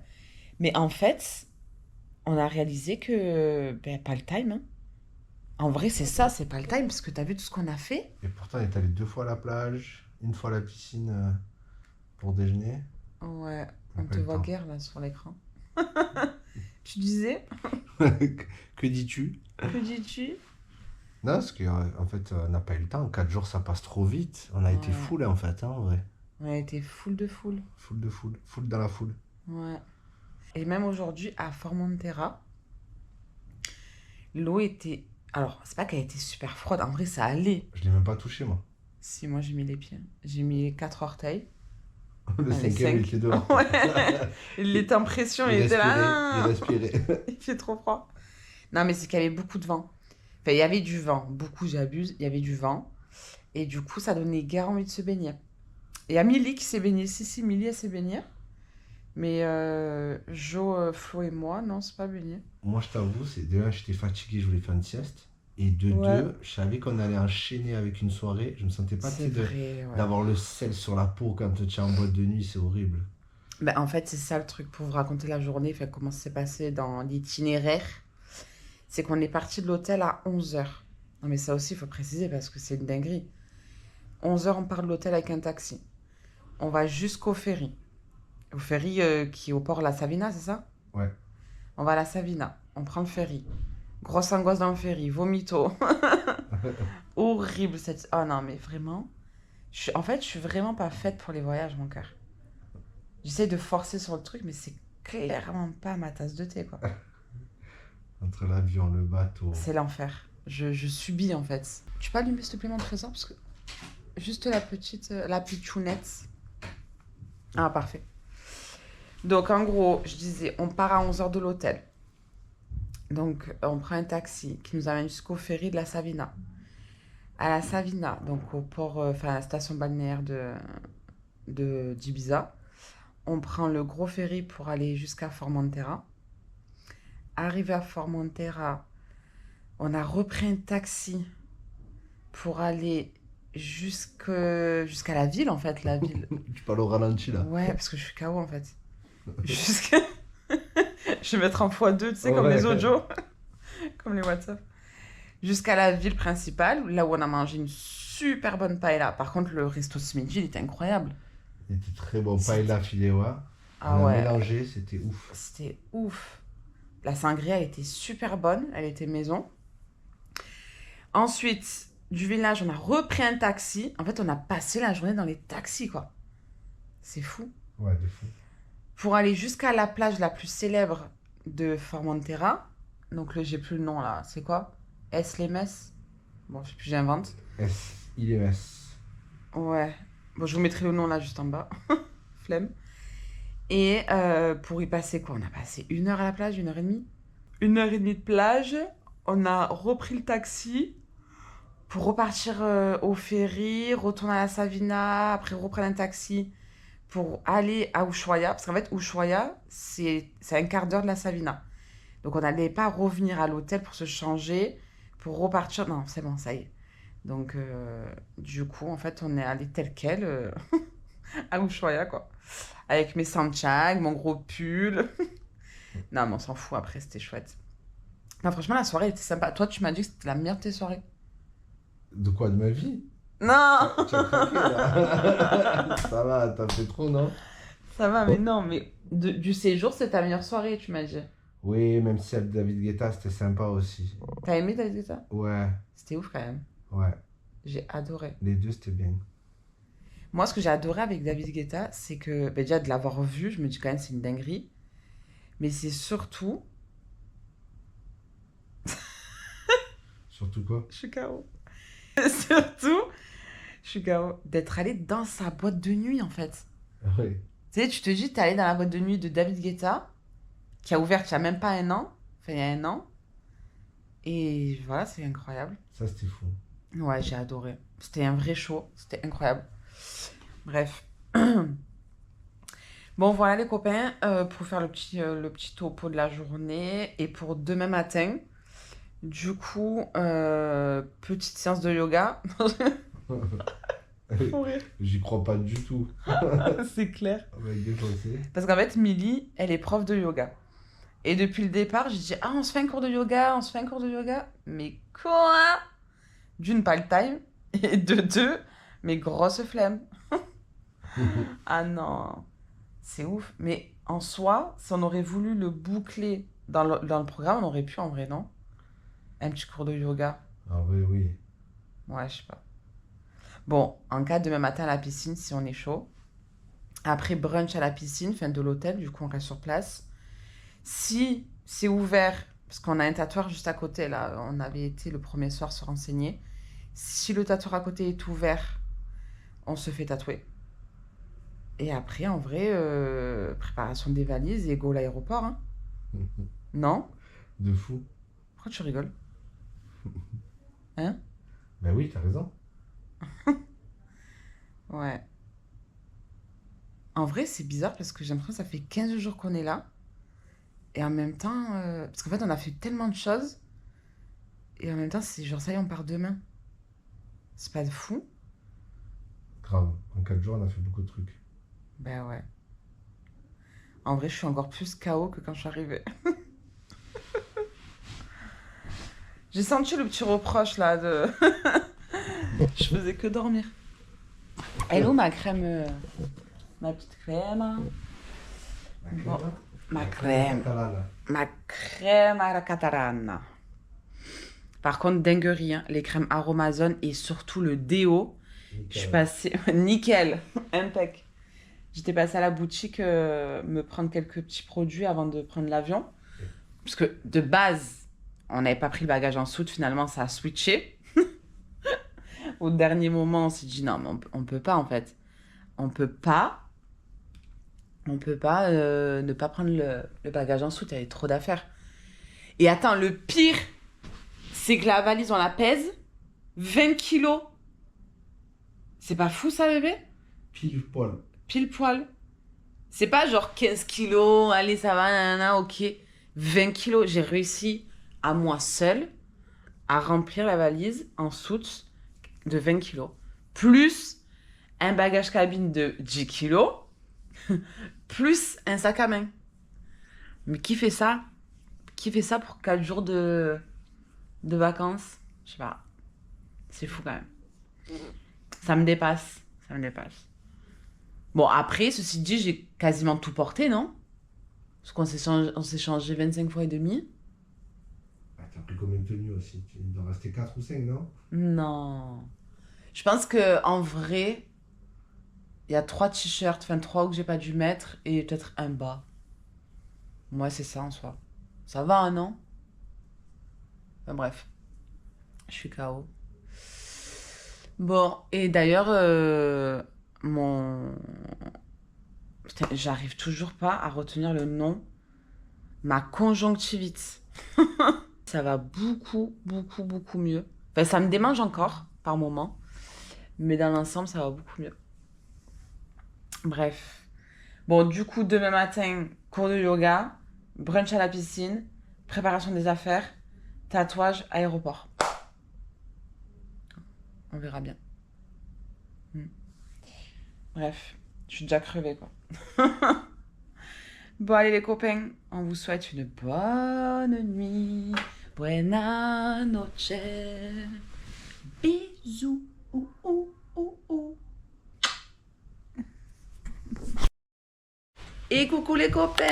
Mais en fait, on a réalisé que... Ben, pas le time, hein. En vrai, c'est ça, c'est pas le time, parce que t'as vu tout ce qu'on a fait.
Et pourtant, on est allé 2 fois à la plage, une fois à la piscine pour déjeuner.
Ouais,
On
on
a pas
te
le
voit
temps.
guère là sur l'écran. Tu disais?
Que dis-tu?
Que dis-tu?
Non, parce qu'en fait, on n'a pas eu le temps. 4 jours, ça passe trop vite. On a été
Ouais.
full, en fait, hein, en vrai.
On a été full de full.
Full de full. Full dans la foule.
Ouais. Et même aujourd'hui, à Formentera, l'eau était... Alors, c'est pas qu'elle était super froide. En vrai, ça allait.
Je l'ai même pas touché, moi.
Si, moi, j'ai mis les pieds. J'ai mis 4 orteils.
Le
Allez,
5e,
cinq.
il était dehors.
Ouais. Il était en pression, il était là.
Il respirait.
Il fait trop froid. Non, mais c'est qu'il y avait beaucoup de vent. Enfin, il y avait du vent. Beaucoup, j'abuse. Il y avait du vent. Et du coup, ça donnait guère envie de se baigner. Et il y a Milly qui s'est baignée. Si, Milly, elle s'est baignée. Mais Jo, Flo et moi, non, c'est pas baigné.
Moi, je t'avoue, c'est de un, j'étais fatigué, je voulais faire une sieste. Et de
Ouais.
deux, je savais qu'on allait enchaîner avec une soirée. Je me sentais pas, tu
C'est
sais,
vrai, ouais.
d'avoir le sel sur la peau quand tu es en boîte de nuit, c'est horrible.
Ben, en fait, c'est ça le truc pour vous raconter la journée, fait, comment ça s'est passé dans l'itinéraire. C'est qu'on est parti de l'hôtel à 11h. Non, mais ça aussi, il faut préciser parce que c'est une dinguerie. 11h, on part de l'hôtel avec un taxi. On va jusqu'au ferry. Au ferry qui est au port La Savina, c'est ça?
Ouais.
On va à La Savina. On prend le ferry. Grosse angoisse dans le ferry. Vomito. Horrible cette... Oh non, mais vraiment... En fait, je suis vraiment pas faite pour les voyages, mon cœur. J'essaie de forcer sur le truc, mais c'est clairement pas ma tasse de thé, quoi.
Entre l'avion, le bateau.
C'est l'enfer. Je subis, en fait. Tu peux allumer, s'il te plaît, mon trésor? Parce que... Juste la petite... la pitchounette. Ah, parfait. Donc, en gros, je disais, on part à 11h de l'hôtel. Donc, on prend un taxi qui nous amène jusqu'au ferry de La Savina. À La Savina, donc au port... Enfin, à la station balnéaire d'Ibiza. On prend le gros ferry pour aller jusqu'à Formentera. Arrivé à Formentera, on a repris un taxi pour aller jusqu'à la ville, en fait, la ville.
Tu parles au ralenti, là.
Ouais, parce que je suis KO, en fait. Jusqu'à... Je vais mettre en x2, tu sais, comme
Ouais.
les audios. Comme les WhatsApp. Jusqu'à la ville principale, là où on a mangé une super bonne paella. Par contre, le resto ce midi, il était incroyable.
Il était très bon. Paella filewa.
Ah
On a
ouais.
mélangé, c'était ouf.
C'était ouf. La sangria, elle était super bonne. Elle était maison. Ensuite, du village, on a repris un taxi. En fait, on a passé la journée dans les taxis, quoi. C'est fou.
Ouais, de fou.
Pour aller jusqu'à la plage la plus célèbre de Formentera. Donc, j'ai plus le nom, là. C'est quoi? Es-les-Mes? Bon, je sais plus, j'invente.
ILMS.
Ouais. Bon, je vous mettrai le nom, là, juste en bas. Flemme. Et pour y passer quoi? On a passé 1 heure à la plage, 1h30. 1h30 de plage. On a repris le taxi pour repartir au ferry, retourner à la Savina, après reprendre un taxi pour aller à Ushuaia. Parce qu'en fait, Ushuaia, c'est un quart d'heure de la Savina. Donc on n'allait pas revenir à l'hôtel pour se changer, pour repartir. Non, c'est bon, ça y est. Donc du coup, en fait, on est allé tel quel à Ushuaia, quoi. Avec mes sandchags, mon gros pull. Non, mais on s'en fout, après, c'était chouette. Non, franchement, la soirée était sympa. Toi, tu m'as dit que c'était la meilleure de tes soirées.
De quoi, de ma vie?
Non.
Tu as craqué, là. Ça va, t'as fait trop, non?
Ça va, mais non, mais du séjour, c'est ta meilleure soirée, tu m'as dit.
Oui, même si avec David Guetta, c'était sympa aussi.
T'as aimé David Guetta?
Ouais,
C'était ouf quand même.
ouais.
J'ai adoré.
Les deux, c'était bien.
Moi, ce que j'ai adoré avec David Guetta, c'est que déjà de l'avoir vu, je me dis quand même c'est une dinguerie. Mais c'est surtout...
Surtout quoi?
Je suis KO. Surtout, je suis KO. D'être allé dans sa boîte de nuit, en fait.
Ouais.
Tu sais, tu te dis, t'es allé dans la boîte de nuit de David Guetta, qui a ouvert il n'y a même pas un an. Enfin, il y a un an. Et voilà, c'est incroyable.
Ça, c'était fou.
Ouais, j'ai adoré. C'était un vrai show. C'était incroyable. Bref. Bon, voilà les copains, pour faire le petit topo de la journée. Et pour demain matin, du coup, petite séance de yoga. Faut rire.
J'y crois pas du tout.
C'est clair.
Avec des chaussées.
Parce qu'en fait, Milly, elle est prof de yoga. Et depuis le départ, j'ai dit, ah, on se fait un cours de yoga, on se fait un cours de yoga. Mais quoi? D'une, pas le time. Et de deux, mais grosse flemme. Ah non, c'est ouf. Mais en soi, si on aurait voulu le boucler dans le programme, on aurait pu en vrai, non? Un petit cours de yoga.
Ah oui, oui.
Ouais, je sais pas. Bon, en cas demain matin à la piscine, si on est chaud. Après brunch à la piscine, fin de l'hôtel, du coup on reste sur place. Si c'est ouvert, parce qu'on a un tatoueur juste à côté, là, on avait été le premier soir se renseigner. Si le tatoueur à côté est ouvert, on se fait tatouer. Et après, en vrai, préparation des valises et go à l'aéroport. Hein. Non?
De fou.
Pourquoi tu rigoles? Hein?
Ben oui, t'as raison.
Ouais. En vrai, c'est bizarre parce que j'ai l'impression que ça fait 15 jours qu'on est là. Et en même temps, parce qu'en fait, on a fait tellement de choses. Et en même temps, c'est genre, ça y est, on part demain. C'est pas de fou?
Grave. En 4 jours, on a fait beaucoup de trucs.
Ben ouais. En vrai, je suis encore plus KO que quand je suis arrivée. J'ai senti le petit reproche là de. Je faisais que dormir. Elle est où ma crème? Ma petite crème? Bon, ma crème.
Catalane.
Ma crème à la catalane. Par contre, dinguerie, hein, les crèmes Aromazone et surtout le déo. Je suis passée. Nickel, impec. J'étais passée à la boutique me prendre quelques petits produits avant de prendre l'avion. Parce que de base, on n'avait pas pris le bagage en soute. Finalement, ça a switché. Au dernier moment, on s'est dit non, mais on peut pas en fait. On peut pas ne pas prendre le bagage en soute. Il y avait trop d'affaires. Et attends, le pire, c'est que la valise, on la pèse. 20 kilos. C'est pas fou ça, bébé?
Pile poil.
Pile poil. C'est pas genre 15 kilos, allez, ça va, nanana, ok. 20 kilos. J'ai réussi à moi seule à remplir la valise en soute de 20 kilos. Plus un bagage cabine de 10 kilos. Plus un sac à main. Mais qui fait ça? Qui fait ça pour 4 jours de vacances? Je sais pas. C'est fou quand même. Ça me dépasse. Ça me dépasse. Bon, après, ceci dit, j'ai quasiment tout porté, non? Parce qu'on s'est changé 25 fois et demi.
Ah, t'as pris combien de tenues aussi? Il doit rester 4 ou 5, non?
Non. Je pense que en vrai, il y a 3 t-shirts, enfin 3 que j'ai pas dû mettre et peut-être un bas. Moi, c'est ça en soi. Ça va, hein, non? Enfin bref. Je suis KO. Bon, et d'ailleurs, Putain, j'arrive toujours pas à retenir le nom. Ma conjonctivite. Ça va beaucoup, beaucoup, beaucoup mieux. Enfin, ça me démange encore, par moment. Mais dans l'ensemble, ça va beaucoup mieux. Bref. Bon, du coup, demain matin, cours de yoga, brunch à la piscine, préparation des affaires, tatouage, aéroport. On verra bien. Bref, je suis déjà crevée, quoi. Bon, allez, les copains, on vous souhaite une bonne nuit. Buena noche. Bisous. Et coucou les copains.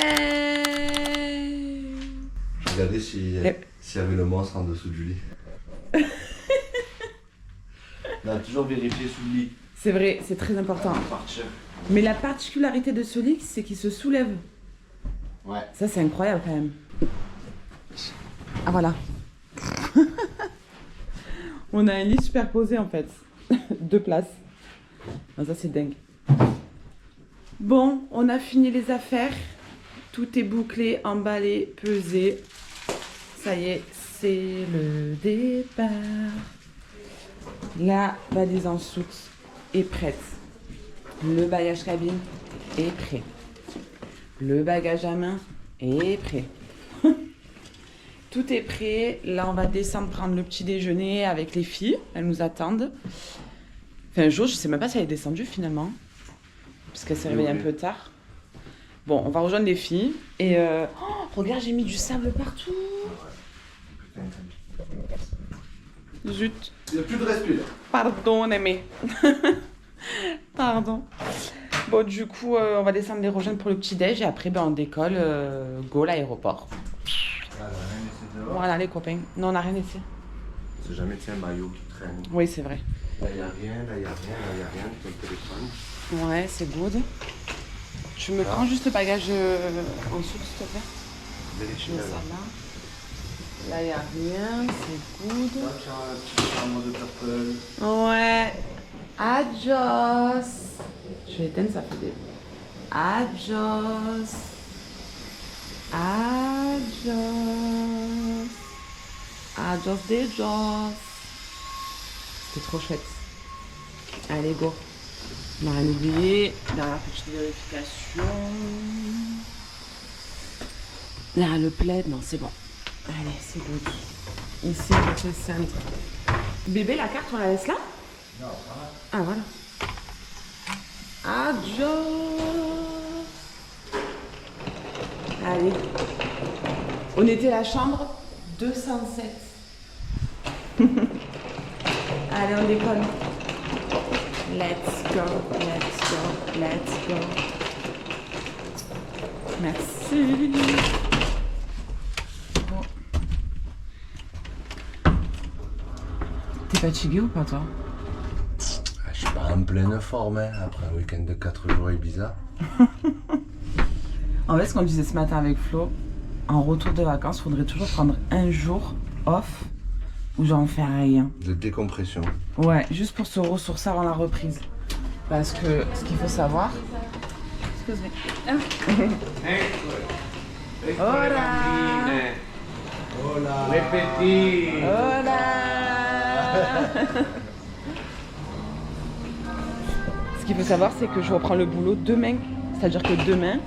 Regardez s'il y avait le monstre en dessous du lit. On a toujours vérifié sous le lit.
C'est vrai, c'est très important. Mais la particularité de ce lit, c'est qu'il se soulève.
Ouais.
Ça, c'est incroyable quand même. Ah voilà. On a un lit superposé en fait. 2 places. Non, ça, c'est dingue. Bon, on a fini les affaires. Tout est bouclé, emballé, pesé. Ça y est, c'est le départ. La valise en soute est prête. Le bagage cabine est prêt. Le bagage à main est prêt. Tout est prêt. Là, on va descendre prendre le petit déjeuner avec les filles. Elles nous attendent. Enfin, Jo, je sais même pas si elle est descendue finalement. Parce qu'elle s'est réveillée un peu tard. Bon, on va rejoindre les filles. Et oh, regarde, j'ai mis du sable partout. Zut.
Il n'y a plus de respect là.
Pardon, Aimé. Pardon. Bon, du coup, on va descendre les rejoindre pour le petit-déj. Et après, on décolle. Go, l'aéroport. Voilà, les copains. Non, on n'a rien laissé.
C'est jamais un maillot qui traîne.
Oui, c'est vrai.
Là, il n'y a rien, là, il n'y a rien, là, il n'y a rien. Ton téléphone.
Ouais, c'est good. Tu me prends juste le bagage en dessous, s'il te plaît?
Vérifie
Je mets
là.
ça là. Là, il n'y a rien. C'est good.
Là, tu as un petit chambre de purple.
Ouais. Adios. Je vais éteindre, ça fait des... Adios. Adios. Adios des Jos. C'était trop chouette. Allez, go. On n'a rien oublié. Dernière petite vérification. Là, le plaid, non, c'est bon. Allez, c'est good. Ici, le centre. Bébé, la carte, on la laisse là? Non, voilà. Ah, voilà. Adios. Allez. On était à la chambre 207. Allez, on décolle. Let's go, let's go, let's go. Merci. Bon. T'es fatigué ou pas, toi?
Je suis pas en pleine forme, hein, après un week-end de 4 jours à Ibiza.
En fait, ce qu'on disait ce matin avec Flo, en retour de vacances, il faudrait toujours prendre un jour off où j'en fais rien.
De décompression.
Ouais, juste pour se ressourcer avant la reprise. Parce que ce qu'il faut savoir... Excuse-moi. Hola.
Hola.
Les petits.
Hola. Ce qu'il faut savoir, c'est que je reprends le boulot demain. C'est-à-dire que demain,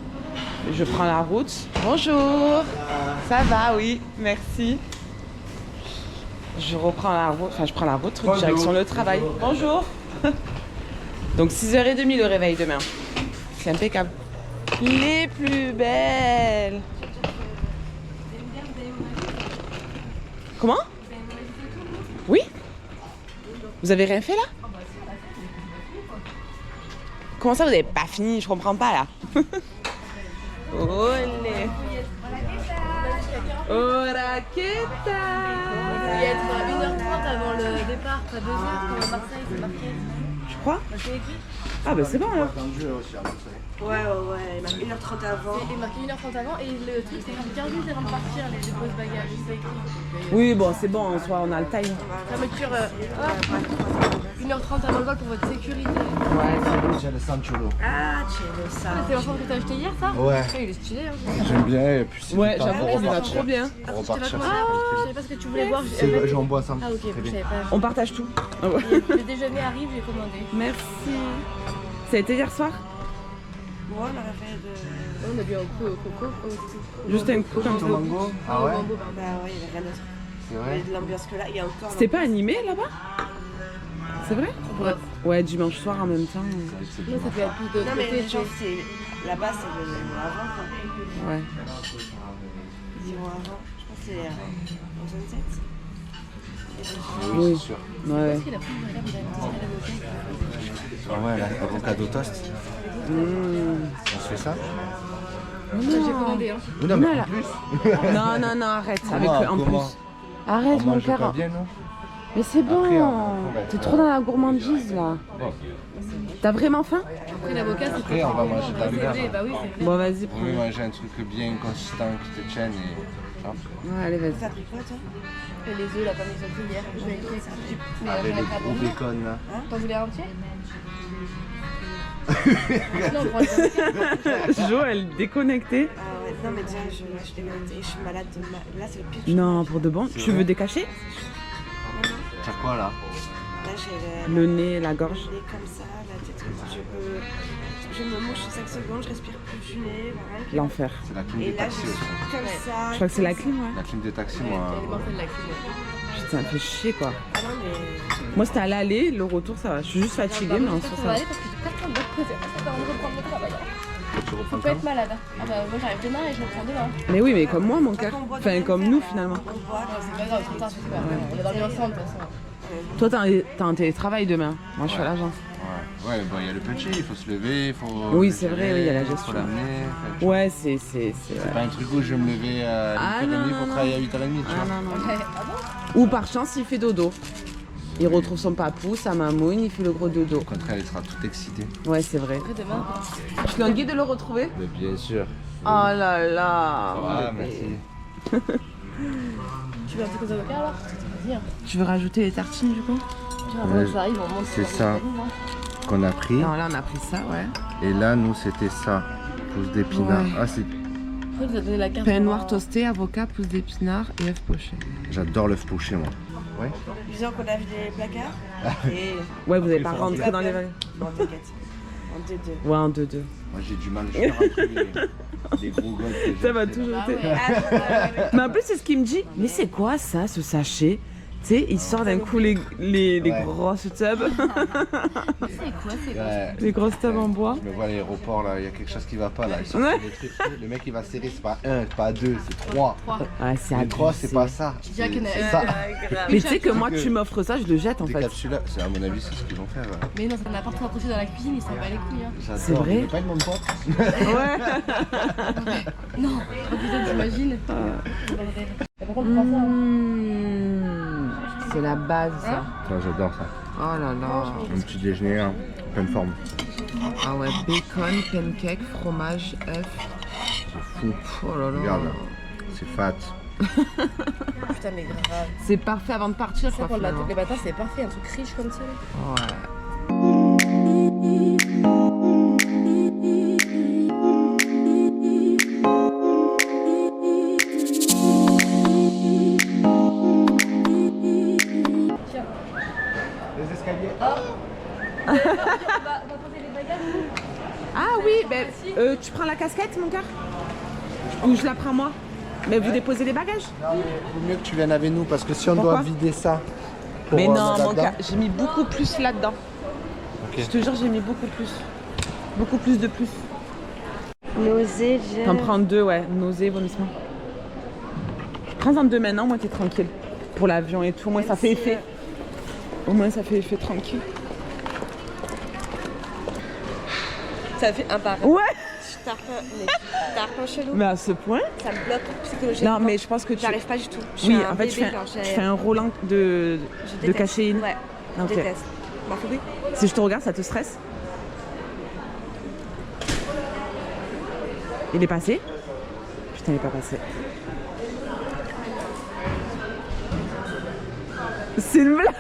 je prends la route. Bonjour. Ça va, oui, merci. Je reprends la route, enfin je prends la route, direction le travail. Bonjour. Donc 6h30 le réveil demain. C'est impeccable. Les plus belles. Comment? Oui? Vous avez rien fait là? Comment ça vous avez pas fini? Je comprends pas là. Olé. Hola, qu'est-ce
Il va y être 1h30 avant le départ, pas 2h comme à Marseille, c'est marqué.
Je crois.
C'est écrit.
Ah bah c'est bon alors.
Ouais, il marque 1h30 avant.
Il est marqué 1h30 avant et le truc c'est 15 minutes avant de partir, les dépose bagages, c'est écrit.
Oui bon c'est bon en soi on a le time.
Fermeture 1h30 avant le vol pour votre sécurité.
Ouais c'est bon.
J'ai le Sancholo.
Ah, tu es ça.
C'est l'ensemble que t'as acheté hier ça?
Ouais.
Il est stylé hein.
J'aime bien et puis c'est
Ouais
du temps
j'avoue
pour
qu'il va
repartir.
trop bien.
Pour repartir.
Je savais pas ce que tu voulais boire.
J'en bois ça.
Ah ok, je savais pas.
On partage tout. Ah ouais.
Le déjeuner arrive, j'ai commandé.
Merci. Ça a été hier soir?
Moi, on aurait fait de.
On a bu un coup au coco aussi.
Juste un coup comme ça.
Mango. Ah ouais.
Bah ouais, il y avait rien d'autre.
C'est
Il y
vrai.
a de l'ambiance que là, il y a encore.
C'était pas animé là-bas? C'est vrai? Ouais dimanche soir en même temps.
Moi ça fait un peu de
Non, mais
côté,
genre, c'est. Là-bas, c'est le avant, quoi.
Ouais.
10 mois avant. Je pense que c'est en 27.
Oui.
C'est sûr.
Ouais.
Il a pris une regard, vous avez dit
Ah ouais, là, avocado toast.
Mmh.
On se fait ça?
j'ai commandé hein.
Oui, non, mais
Voilà.
en plus.
Non, arrête. Avec
Comment,
en
comment
plus. Arrête
On
mon
mange pas
cœur.
bien, non?
Mais c'est bon.
Après, on va
T'es trop dans la gourmandise là.
Bon.
T'as vraiment faim?
Après l'avocat c'est
Après, on va manger de la merde.
Bah oui, c'est vrai.
Bon vas-y
On veut
prends.
manger un truc bien consistant qui te tienne et. Hop.
Ouais, allez vas-y.
T'as pris quoi, toi?
Et les œufs là comme ils ont pris hier. Je vais écrire ça.
Avec le gros bacon là.
T'en voulais un entier? Non, on prend le
Jo elle est déconnectée.
Ah ouais, non, mais déjà, je suis déconnectée et je suis malade. Là, c'est le pire.
Non pour de bon. Tu veux décacher?
T'as quoi là?
Là, j'ai
Le nez, la gorge.
le nez comme ça, la tête. Je me mouche 5 secondes, je respire plus du nez. Voilà.
L'enfer.
C'est la clim
Et
des
là,
taxis
je
aussi.
suis comme ça.
Je crois que c'est la clim ouais.
La clim des taxis, moi.
on fait de la cuisine.
Putain, ça me fait chier quoi.
Ah non, mais.
Moi c'était à l'aller, le retour ça va. Je suis juste fatiguée mais en soi
On
ça
va
va.
aller parce que j'ai personne de l'autre côté. Attends, on reprend le travail.
Tu reprends
Faut pas être malade. Ah bah moi j'arrive demain et je reprends demain.
Mais oui mais comme moi mon cœur. Enfin comme nous finalement.
On boit.
C'est pas grave, c'est pas grave. On a dormi ensemble de toute façon.
Toi t'as un télétravail demain. Moi je suis à l'agence.
Ouais, bon, il y a le petit, il faut se lever, il faut.
Oui, c'est vrai, oui, il y a la
Il faut
gestion.
l'amener. Enfin,
Ouais c'est
C'est
ouais.
pas un truc où je vais me lever à 8h30
non,
pour
non,
travailler à
non.
8h30, tu
Ah
vois.
non non.
Ah bon?
Ou par chance il fait dodo. Il retrouve son papou, sa mamoune, il fait le gros dodo.
Au contraire, il sera tout excité.
Ouais c'est vrai.
Après demain.
Je suis envie de le retrouver.
Mais bien sûr.
Oh là là.
Ah, merci.
Tu veux un truc aux avocats alors? Vas-y. Hein.
Tu veux rajouter les tartines du coup?
Avant que ça arrive, on monte.
C'est ça qu'on a pris.
Non là on a pris ça ouais.
Et là, nous, c'était ça. Pousse d'épinards.
Ouais.
Ah, c'est.
Après, vous avez donné la carte.
Pain noir toasté, avocat, pousse d'épinards et œuf poché.
J'adore l'œuf poché, moi. Ouais.
Disons qu'on lave les placards. Et
Ouais, vous n'allez pas rentrer dans les bagages.
bon, t'inquiète. En 2-2.
Ouais, en 2-2.
Moi j'ai du mal, je suis rentré les gros gosses.
Ça va toujours
Ah
été.
ouais.
Mais en plus, c'est ce qu'il me dit. Mais c'est quoi ça, ce sachet? Tu sais, il sort d'un coup les
Ouais.
grosses tubs.
Ouais.
Les grosses tubs en bois.
Je me vois à l'aéroport là, il y a quelque chose qui va pas là. Ils sortent
Ouais.
des trucs, le mec il va serrer, c'est pas 1, pas 2, c'est 3.
Ouais, c'est
Les 3 c'est
abusé.
pas ça.
dirais qu'il y en a
C'est
un.
ça.
Mais tu sais que moi, tu m'offres ça, je le jette en
Des
fait.
capsules, c'est à mon avis c'est ce qu'ils vont faire.
Mais non, ça n'a pas trop approché dans la cuisine, ils s'en bat les couilles. Hein.
J'adore.
C'est vrai.
Il est pas de mon pote.
Ouais.
Non, oh putain, t'imagines. Par contre, prends ça.
C'est la base, ça.
Ça j'adore ça.
Oh là là.
Un petit déjeuner en pleine forme.
Ah ouais, bacon, pancake, fromage, œuf.
C'est fou.
Oh là là.
Regarde là. C'est fat.
Putain, mais grave.
C'est parfait avant de partir,
Ça
quoi.
pour
finalement.
les matins, c'est parfait, un truc riche comme ça.
Ouais.
Les escaliers.
On va poser les bagages.
Ah oui, ben, tu prends la casquette, mon cœur? Ou je la prends moi? Mais vous déposez les bagages?
Non mais vaut mieux que tu viennes avec nous parce que si on
Pourquoi
doit vider ça. pour,
Mais non,
mettre
mon
là-dedans-
cœur, j'ai mis beaucoup plus là-dedans.
Ok.
Je te jure, j'ai mis beaucoup plus. Beaucoup plus de plus.
Nausée,
T'en prends 2, ouais. Nausée, vomissement. Prends-en 2 maintenant, moi t'es tranquille. Pour l'avion et tout, au moins ça fait effet. Au moins ça fait effet tranquille.
Ça fait un par un.
Ouais.
T'as un chelou.
Mais à ce point?
Ça me bloque psychologiquement.
Non, mais je pense que tu...
J'arrive pas du tout. Je
Oui,
suis un
en fait, tu
bébé,
fais,
genre,
tu fais un Roland de
déteste.
cachéine.
Ouais,
Ok.
je déteste. Ma phobie.
Si je te regarde, ça te stresse? Il est passé? Putain, il est pas passé. C'est une blague.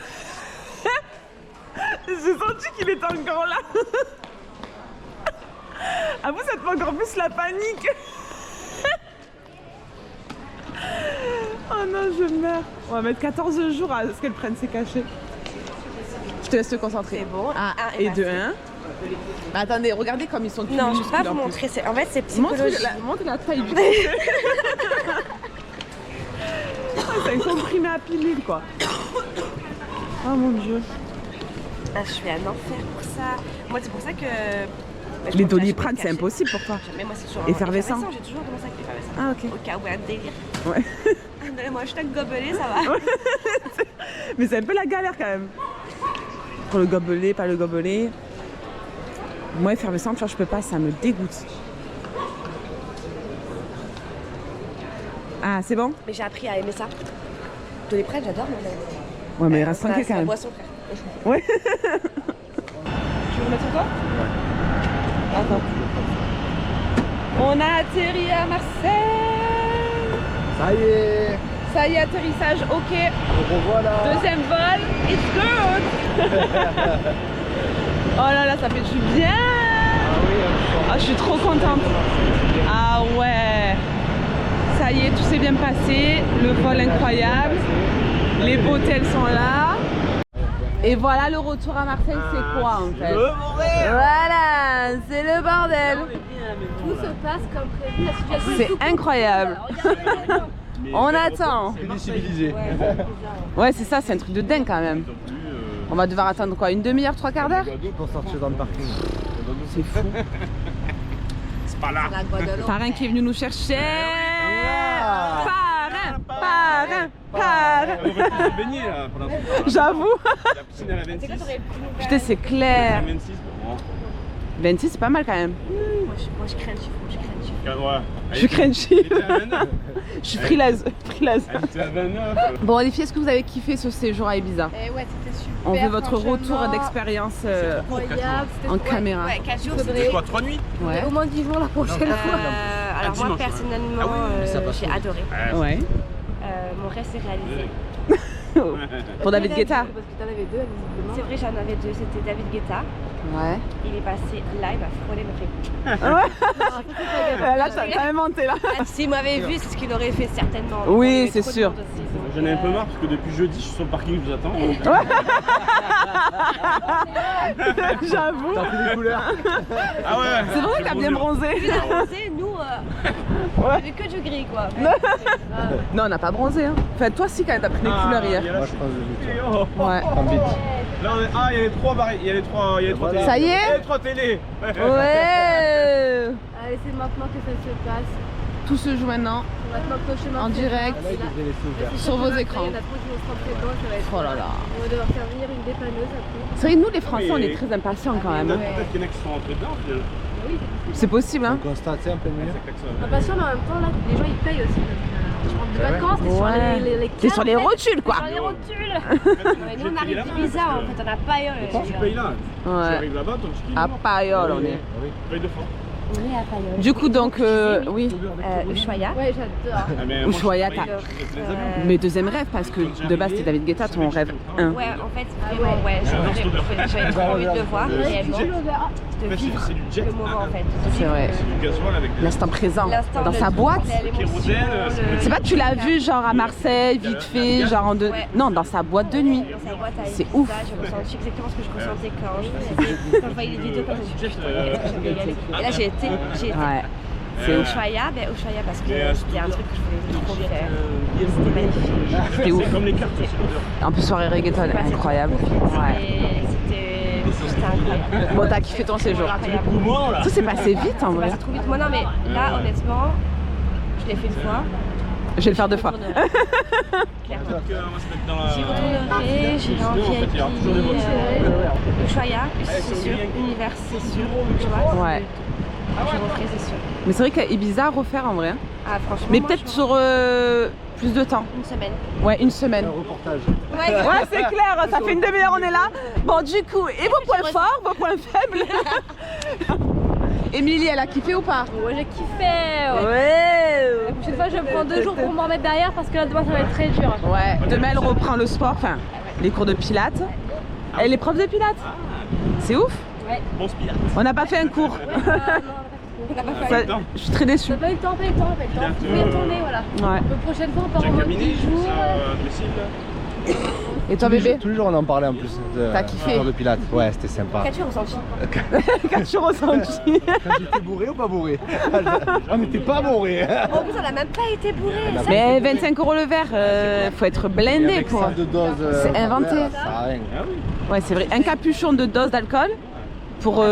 J'ai senti qu'il était encore là. Ah vous, ça te fait encore plus la panique. Oh non, je meurs. On va mettre 14 jours à ce qu'elle prenne ses cachets. Je te laisse te concentrer.
C'est bon.
Ah,
Un
et
est
de
passé.
1. Bah attendez, regardez comme ils sont tous
Non, je peux pas
minuscules
vous
en plus.
montrer. En fait, c'est
Montre
psychologique.
montre la taille du cachet. C'est un comprimé à pilule quoi. Oh mon dieu.
Ah, je fais un enfer pour ça. Moi, c'est pour ça que. bah, je
Les
prends le
Doliprane,
cachet.
c'est impossible pour toi.
Mais moi, c'est toujours
Effervescent.
J'ai toujours commencé avec l'effervescent.
Ah ok.
Au cas où un délire.
Ouais.
Donnez-moi un steak gobelet, ça va.
Mais c'est un peu la galère quand même. Pour le gobelet, pas le gobelet. Moi, effervescent, tu vois, je peux pas, ça me dégoûte. Ah, c'est bon?
Mais j'ai appris à aimer ça. Doliprane, j'adore, mais.
Ouais, mais reste
c'est
tranquille
la
quand même.
boisson, frère.
Ouais.
Tu veux remettre quoi?
Attends. On a atterri à Marseille.
Ça y est.
Ça y est, atterrissage, ok.
Nous revoilà.
Deuxième vol, it's good. Oh là là, ça fait du bien. Ah, je suis trop contente. Ah ouais. Ça y est, tout s'est bien passé. Le vol incroyable. Les beautés, elles sont là. Et voilà, le retour à Marseille, c'est quoi en fait? Voilà, c'est le bordel.
Tout se passe comme prévu. La situation est
C'est
tout
incroyable.
Regarde.
On attend.
Civilisé.
Ouais, c'est ça, c'est un truc de dingue quand même. On va devoir attendre quoi, une demi-heure, 3/4 d'heure?
Pour sortir dans le parking.
C'est fou.
La Guadeloupe.
Parrain qui est venu nous chercher. Parrain, parrain, parrain.
On va tous se baigner là pour l'instant.
J'avoue.
La piscine à la 26.
Putain, c'est clair.
26, bon.
26, c'est pas mal quand même.
Moi, je crains le chiffre.
Ouais.
Je suis crunchy.
Elle était à 29.
Je suis frilaise. frilaise.
Elle était à 29.
Bon, les filles, est-ce que vous avez kiffé ce séjour à Ibiza?
Eh ouais, c'était super.
On veut votre
franchement.
retour d'expérience
Incroyable.
en caméra.
Ouais, 4 jours,
C'était quoi, 3 nuits?
Ouais.
Au moins 10 jours la prochaine fois.
Alors, moi,
dimanche,
personnellement,
Ah oui, ça passe
j'ai
trop
adoré.
Ouais.
Mon rêve s'est réalisé.
Pour David Guetta.
Parce que t'en avais deux, visiblement.
C'est vrai, j'en avais deux. C'était David Guetta.
Ouais.
Il est passé là, il m'a frôlé, il m'a fait.
Là, t'as inventé là.
S'il m'avait vu, c'est ce qu'il aurait fait certainement.
Oui,
Il y avait
c'est
trop de
sûr.
monde aussi, donc,
J'en ai un peu marre parce que depuis jeudi, je suis sur le parking, je vous attends.
J'avoue.
T'as pris des couleurs.
Ah ouais.
C'est vrai que t'as bien bronzé.
Lui, il a bronzé, nous, on avait que du gris, quoi.
Non, on n'a pas bronzé. Hein. Enfin, toi aussi, quand même, t'as pris des couleurs hier.
Moi, je pense que je vais
Oh.
Ouais.
en bite.
Là, on est... Ah, il y a les trois barrières, il y a les trois télés.
Ça y est.
Il y a les trois télés.
Ouais.
Allez, c'est maintenant que ça se passe.
Tout se joue maintenant.
Maintenant que le chemin
En
se
direct.
passe,
Là, il devrait laisser ouvert.
Sur vos écrans.
Il y en a trop qui vont se rentrer dedans, ça va être...
Oh là là.
On va devoir faire venir une dépanneuse après.
C'est vrai que nous, les Français, on est très impatients quand même. hein.
Peut-être qu'il y en a qui sont rentrés dedans.
C'est possible, hein.
On constate, c'est un peu mieux.
Impatient, mais en même temps, là, les gens ils payent aussi. Je rentre de vacances, t'es sur les
T'es sur les rotules, quoi.
Sur les rotules.
Mais nous, on arrive d'Ibiza, en fait, on n'a pas eu.
Quand tu payes là, tu
Ouais.
arrives là-bas, ton ticket.
À Payol, on est.
Tu payes deux fois.
On est à Payol.
Du coup, donc, oui.
Ushuaia.
Ouais, j'adore.
Ah, mais
Ushuaia,
moi, je
t'as-
paye les avions.
Mes deuxièmes rêves, parce que de base, c'était David Guetta, ton rêve 1.
Ouais, en fait, vraiment, ouais, j'avais trop envie de le voir, réellement, de
En fait,
vivre
c'est du jet.
le moment, en fait.
C'est vrai.
C'est du gasoil avec des
L'instant présent.
L'instant,
Dans
le
sa
truc,
boîte.
l'émotion,
kérosène,
C'est pas que tu l'as vu genre à Marseille, vite fait, genre en deux.
Ouais.
Non, dans sa boîte de nuit.
Dans sa boîte à
C'est
Ibiza,
ouf.
j'ai ressenti exactement ce que je ressentais quand je voyais les vidéos comme ça. Et là, j'ai été.
Ouais. C'est ouf.
Ushuaia, parce que c'était un truc que je voulais trop faire. C'était magnifique.
C'était ouf.
C'est comme les cartes aussi.
En plus, soirée reggaeton, incroyable. Ouais.
C'était incroyable.
Bon, t'as kiffé ton séjour.
Poumon là.
Tout s'est passé vite en
C'est
vrai.
passé trop vite. Moi, non, mais là, honnêtement, je l'ai fait une fois.
Je vais le faire deux fois.
Clairement.
On va se mettre dans la.
J'y retournerai, j'irai en
Sinon, en fait, il y aura toujours des vols.
Ushuaia, c'est sûr. Univers, c'est sûr. Tu vois,
Ouais.
je referai, c'est sûr.
Mais c'est vrai qu'à Ibiza à refaire en vrai. hein.
Ah, franchement.
Mais
moi,
peut-être
je-
sur plus de temps.
une semaine.
Ouais, une semaine.
Un reportage.
Ouais, c'est clair, ça fait une demi-heure, on est là. Bon, du coup, et vos points forts, vos points faibles Émilie, elle a kiffé ou pas?
Ouais, j'ai kiffé.
Ouais.
La prochaine fois, je me prends 2 jours pour m'en remettre derrière parce que là, demain, ça va être très dur.
Ouais, demain elle reprend le sport, enfin les cours de pilates. Elle est prof de pilates. C'est ouf.
Bon spire.
On n'a pas fait un cours.
On n'a pas fait.
Ça, je suis très déçue.
T'as pas eu le temps, pas eu le temps, pas eu le temps. Faut y retourner, voilà.
Ouais.
La prochaine fois, on part
J'ai
en mode
caminé,
10
je fais
jours.
ça domicile.
Et toi bébé?
Tous les jours, on en parlait en plus.
T'as kiffé?
De pilates. Ouais, c'était sympa.
Qu'as-tu ressenti?
Qu'as-tu ressenti?
Quand j'étais bourré ou pas bourré? On n'était pas bourré.
En plus, on n'a même pas été bourré.
Mais 25 € le verre, faut être blindé
Avec
pour.
ça de dose.
C'est inventé.
Ça sert à rien.
Ouais, c'est vrai. Un capuchon de dose d'alcool pour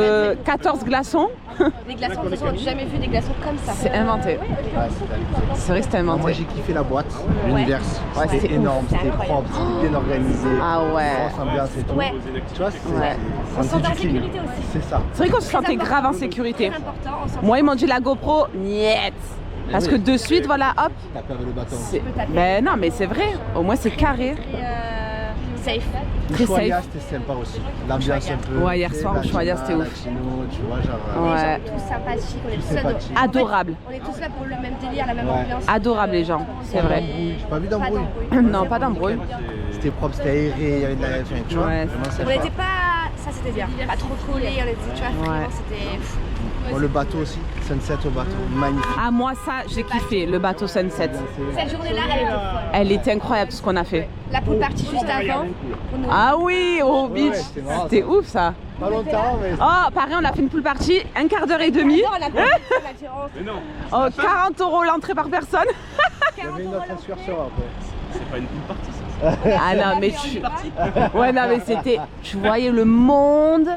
14 glaçons.
Les glaçons, de toute façon, on n'a jamais vu des glaçons comme ça.
C'est inventé.
Ouais, c'était abusé.
C'est vrai que c'était
Moi
inventé.
j'ai kiffé la boîte, l'univers.
Ouais,
C'était
c'est
énorme,
ouf, c'est
c'était
incroyable.
propre, c'était bien organisé.
Ah ouais.
Grosse ambiance et tout.
Ouais.
Tu vois, c'est
Ouais.
On se
c'est
sentait en
du clean.
sécurité aussi.
C'est ça.
C'est vrai qu'on se sentait grave en sécurité.
Très important, on s'en
Moi, ils m'ont dit la GoPro, niet. Parce que de suite, voilà, hop.
Taper avec le bâton.
c'est- Ben non, mais c'est vrai. Au moins, c'est carré.
safe.
Très
Ushuaia,
safe.
c'était sympa aussi. L'ambiance un peu.
Ouais, hier soir, Ushuaia, c'était ouf.
Latino, tu vois, genre.
Ouais.
Les gens tous sympathiques, on est tous là.
sympathiques.
En fait,
Adorable.
on est tous là pour le même délire, la même
Ouais.
ambiance.
Adorables les gens, c'est vrai.
J'ai pas vu
Pas
d'embrouille.
d'embrouille.
Non, pas d'embrouille.
C'était propre, c'était aéré, il y avait de la. Enfin, tu vois,
Ouais.
vraiment
On
sympa.
n'était pas. Ça c'était bien. Pas trop collés, on était, tu vois, vraiment
Ouais.
c'était.
Bon, le bateau aussi, sunset au bateau, magnifique.
Ah, moi, ça, j'ai kiffé, le bateau Sunset.
Cette journée-là, elle était folle.
Elle était incroyable, tout ce qu'on a fait.
La pool party juste avant. Pour nous.
Ah oui, au beach.
c'était marrant,
C'était ouf, ça.
Pas longtemps, mais.
Oh, pareil, on a fait une pool party, un quart d'heure et demi.
Non, on a pas l'attirance.
Mais non,
Oh, 40 € l'entrée par personne.
Il y avait une autre excursion après.
c'est pas une pool party ça.
Ah non, mais tu. Ouais, non, mais c'était. Tu voyais le monde,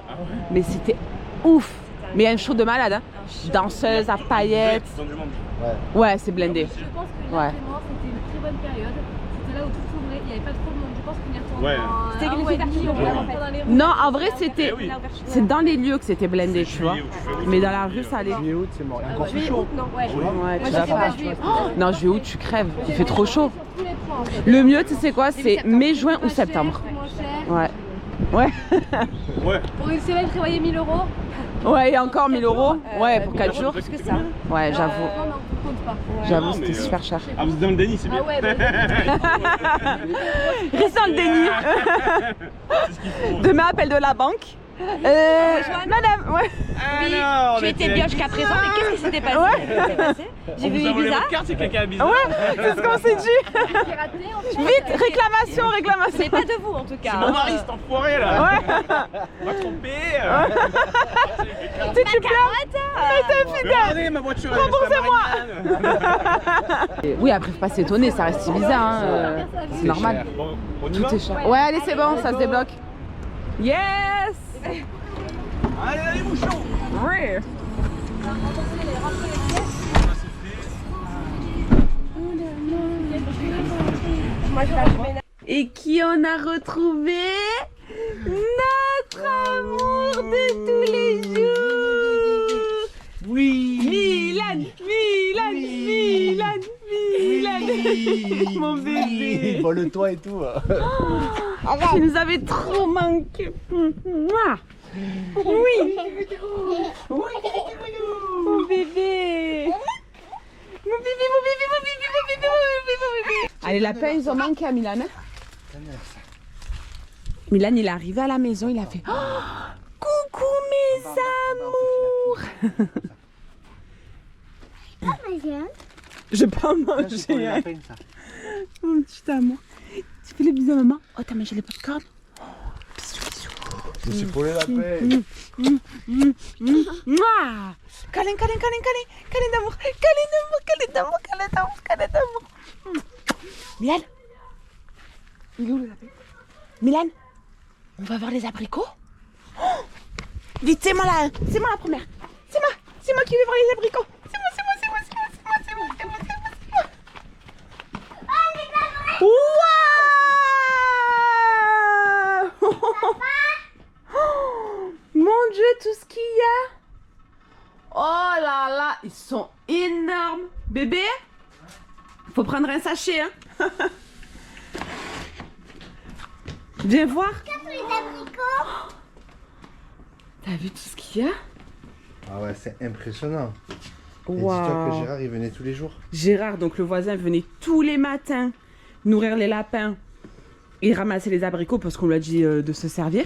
mais c'était ouf. Mais il y a un show de malade, hein. Danseuse à paillettes.
Dans du monde.
Ouais, c'est blindé.
Je pense que
Ouais.
là, vraiment, c'était une très bonne période. C'était là où tout s'ouvrait, il n'y avait pas trop de monde. Je pense qu'on y retourne
Ouais.
dans
C'était
un
une
mois et demi,
ouverture,
on va
en fait.
dans les rues.
Non, en vrai, c'était.
Eh oui.
C'est dans les lieux que c'était blindé, tu vois. Mais dans la rue, ça allait.
Juillet, août, c'est mort. Il y a encore plus
Juillet,
chaud.
août, non, ouais.
Ouais,
Moi,
tu
je
vas
sais
pas.
pas juillet.
Non, juillet, août, tu crèves. Il fait trop chaud.
Sur tous les points, en fait.
Le mieux, tu sais quoi, c'est
septembre.
mai, juin ou
Pas cher,
septembre.
moins cher.
Ouais. Ouais.
Ouais.
Pour une semaine, prévoyez 1 000 €.
Ouais, et encore 1000 €. Ouais, pour 4 jours.
Plus que ça.
Ouais, j'avoue.
Non, non. compte pas.
J'avoue,
Non,
c'était
mais,
super cher.
Ah, vous êtes dans le déni, c'est bien.
Ah ouais, bah,
Reste dans le déni.
C'est ce qu'il faut.
Demain, appel de la banque. Madame, ouais.
Alors,
tu étais bien jusqu'à présent, mais qu'est-ce qui s'était passé? J'ai vu
les
bizarre.
votre carte, c'est quelqu'un bizarre.
Ouais, c'est ce qu'on s'est dit.
Piraté, en fait.
Vite, réclamation, réclamation.
C'est pas de vous en tout cas.
Mon mari, cet enfoiré là.
Ouais.
On m'a trompé.
Tu pleures. Mais t'es fidèle.
Regardez ma voiture.
Remboursez-moi. Oui, après, faut pas s'étonner, ça reste bizarre. Hein. C'est normal.
Bon, on y
Tout
va.
est cher. Ouais, allez, c'est bon, ça se débloque. Yes.
Allez, les bouchons.
Ouais. Et qui on a retrouvé? Notre amour de tous les jours.
Oui.
Milan, Milan, Milan, Milan. Mon bébé.
Vole-toi et tout.
Tu nous avais trop manqué. Mouah. Oui. Mon bébé. Mon bébé, mon bébé, mon bébé, mon bébé, mon bébé, mon bébé. Allez, lapins, ils ont manqué à Milan. Hein. Milan, il est arrivé à la maison, il a fait oh, coucou mes amours. Je vais pas manger. Hein. Mon petit amour. Tu fais les bisous à maman. Oh, t'as mangé les popcorn?
C'est pour les lapins.
Mouah. Câlin, câlin, câlin, câlin. Câlin d'amour. Câlin d'amour, câlin d'amour, câlin d'amour, câlin d'amour. Milan. Il est où le lapin? Milan, on va voir les abricots? Oh, vite, c'est moi là. C'est moi la première. C'est moi qui vais voir les abricots. C'est moi. Waouh! Mon Dieu, tout ce qu'il y a! Oh là là, ils sont énormes! Bébé? Faut prendre un sachet, hein? Viens voir! T'as vu tout ce qu'il y a?
Ah ouais, c'est impressionnant. Et
Waouh.
dis-toi que Gérard, il venait tous les jours.
Gérard, donc le voisin, venait tous les matins nourrir les lapins et ramasser les abricots parce qu'on lui a dit de se servir.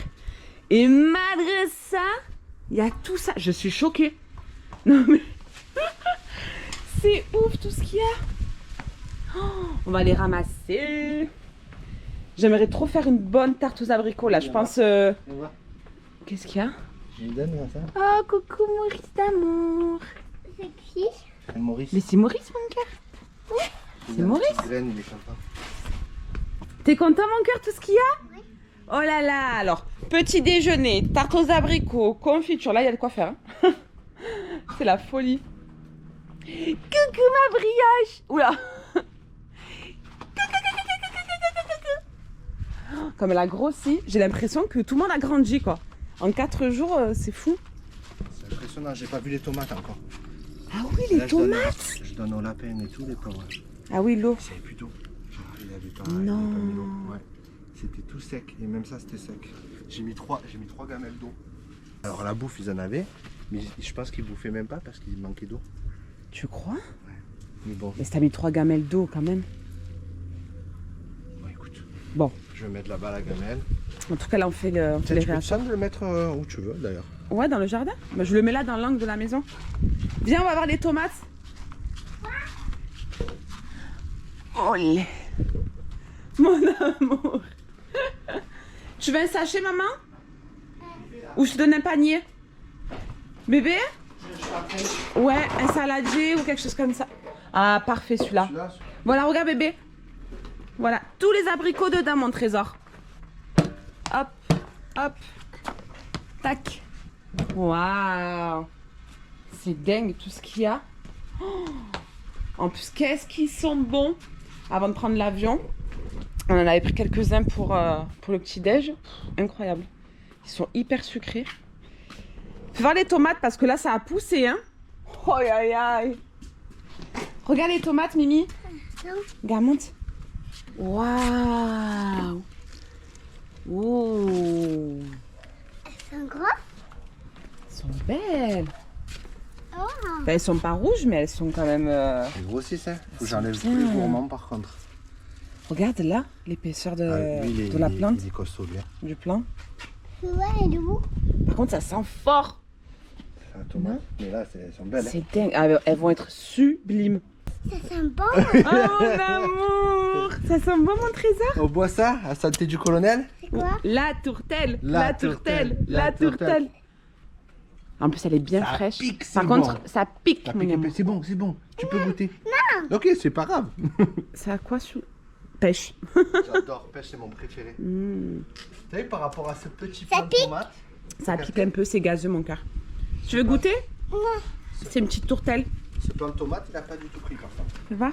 Et malgré ça, il y a tout ça. Je suis choquée. Non mais... c'est ouf tout ce qu'il y a. Oh, on va les ramasser. J'aimerais trop faire une bonne tarte aux abricots là. Je pense... Qu'est-ce qu'il y a?
Je lui donne ça.
Oh, coucou Maurice d'amour.
Maurice.
Mais c'est Maurice mon cœur. C'est Maurice.
Glenn, il est content.
T'es content mon cœur tout ce qu'il y a? Oui. Oh là là, alors, petit déjeuner, tarte aux abricots, confiture, là il y a de quoi faire. Hein. C'est la folie. Coucou ma brioche. Oula. Comme elle a grossi, j'ai l'impression que tout le monde a grandi quoi. En 4 jours, c'est fou.
C'est impressionnant, j'ai pas vu les tomates encore.
Ah oui, les
Là,
tomates.
Je donne aux lapins et tout, les pauvres.
Ah oui, l'eau.
C'est plus tôt. Il avait pas,
Non.
il avait pas mis l'eau. Ouais. C'était tout sec, et même ça c'était sec. J'ai mis trois gamelles d'eau. Alors la bouffe ils en avaient, mais je pense qu'ils bouffaient même pas parce qu'il manquait d'eau.
Tu crois?
Mais bon.
Mais t'as mis 3 gamelles d'eau quand même.
Bon écoute.
Bon.
Je vais mettre là-bas la gamelle.
En tout cas là on fait, les
Tu peux
réactions.
le mettre où tu veux d'ailleurs.
Ouais, dans le jardin. Bah, je le mets là dans l'angle de la maison. Viens, on va voir les tomates. Olé. Mon amour. Tu veux un sachet, maman? Ou je te donne un panier? Bébé? Ouais, un saladier ou quelque chose comme ça. Ah, parfait celui-là. Voilà, regarde bébé. Voilà, tous les abricots dedans, mon trésor. Hop, hop. Tac. Waouh. C'est dingue tout ce qu'il y a. Oh, en plus, qu'est-ce qu'ils sont bons. Avant de prendre l'avion, on en avait pris quelques-uns pour le petit-déj. Incroyable. Ils sont hyper sucrés. Fais voir les tomates parce que là, ça a poussé. Hein. Oh, aïe, aïe. Regarde les tomates, Mimi. Regarde, monte. Waouh. Oh.
Elles sont grosses.
Elles sont belles. Enfin, elles sont pas rouges, mais elles sont quand même...
C'est gros ça. Faut que
sont
j'enlève
bien.
tous les gourmands par contre.
Regarde là, l'épaisseur de,
Lui,
de la plante,
Il est costaud bien.
du plant.
Ouais, elle est où?
Par contre, ça sent fort.
C'est la tomate. Mais là, elles sont belles. Hein.
C'est dingue. Ah, elles vont être sublimes.
Ça sent bon.
Oh mon amour. Ça sent bon mon trésor.
On boit ça à santé du colonel.
C'est quoi?
La tourtelle.
La
La
tourtelle,
tourtelle.
la
La tourtelle. En plus, elle est bien
Ça
fraîche.
pique, c'est
Par contre,
bon.
ça pique,
Ça
mon
pique un peu.
amour.
C'est bon, c'est bon. Tu peux goûter. Non. Ok, c'est pas grave.
Ça a quoi sous... Pêche.
J'adore. Pêche, c'est mon préféré.
Mm.
Tu sais, par rapport à ce petit
Ça
plant de
pique.
tomate.
Ça pique un peu, c'est gazeux mon cœur. Tu veux goûter?
Non.
C'est une petite tourtelle.
Ce plant de tomate, il a pas du tout pris par contre.
Tu vois? Ouais,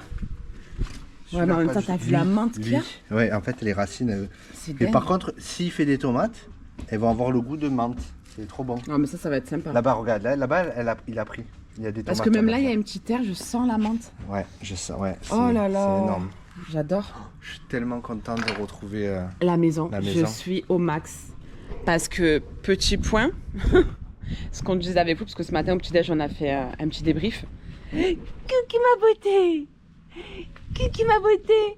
Celui-là,
mais en même
pas
temps,
du
t'as
tout.
vu la
Lui,
menthe qu'il y a?
lui. Ouais, en fait, les racines.
C'est
Mais
dingue.
par contre, s'il fait des tomates, elles vont avoir le goût de menthe. C'est trop bon.
Non, mais ça va être sympa.
Là-bas, regarde, là-bas, il a pris. Il y a des
Parce
tomates.
que même là, il y a
là-bas.
une petite air, je sens la menthe.
Ouais, je sens, ouais.
Oh là
C'est
là.
énorme.
J'adore.
Je suis tellement content de retrouver.
La maison.
La
Je
maison.
suis au max. Parce que, petit point, ce qu'on disait avec vous, parce que ce matin au petit-déj, on a fait un petit débrief. Coucou ma beauté! Coucou ma beauté!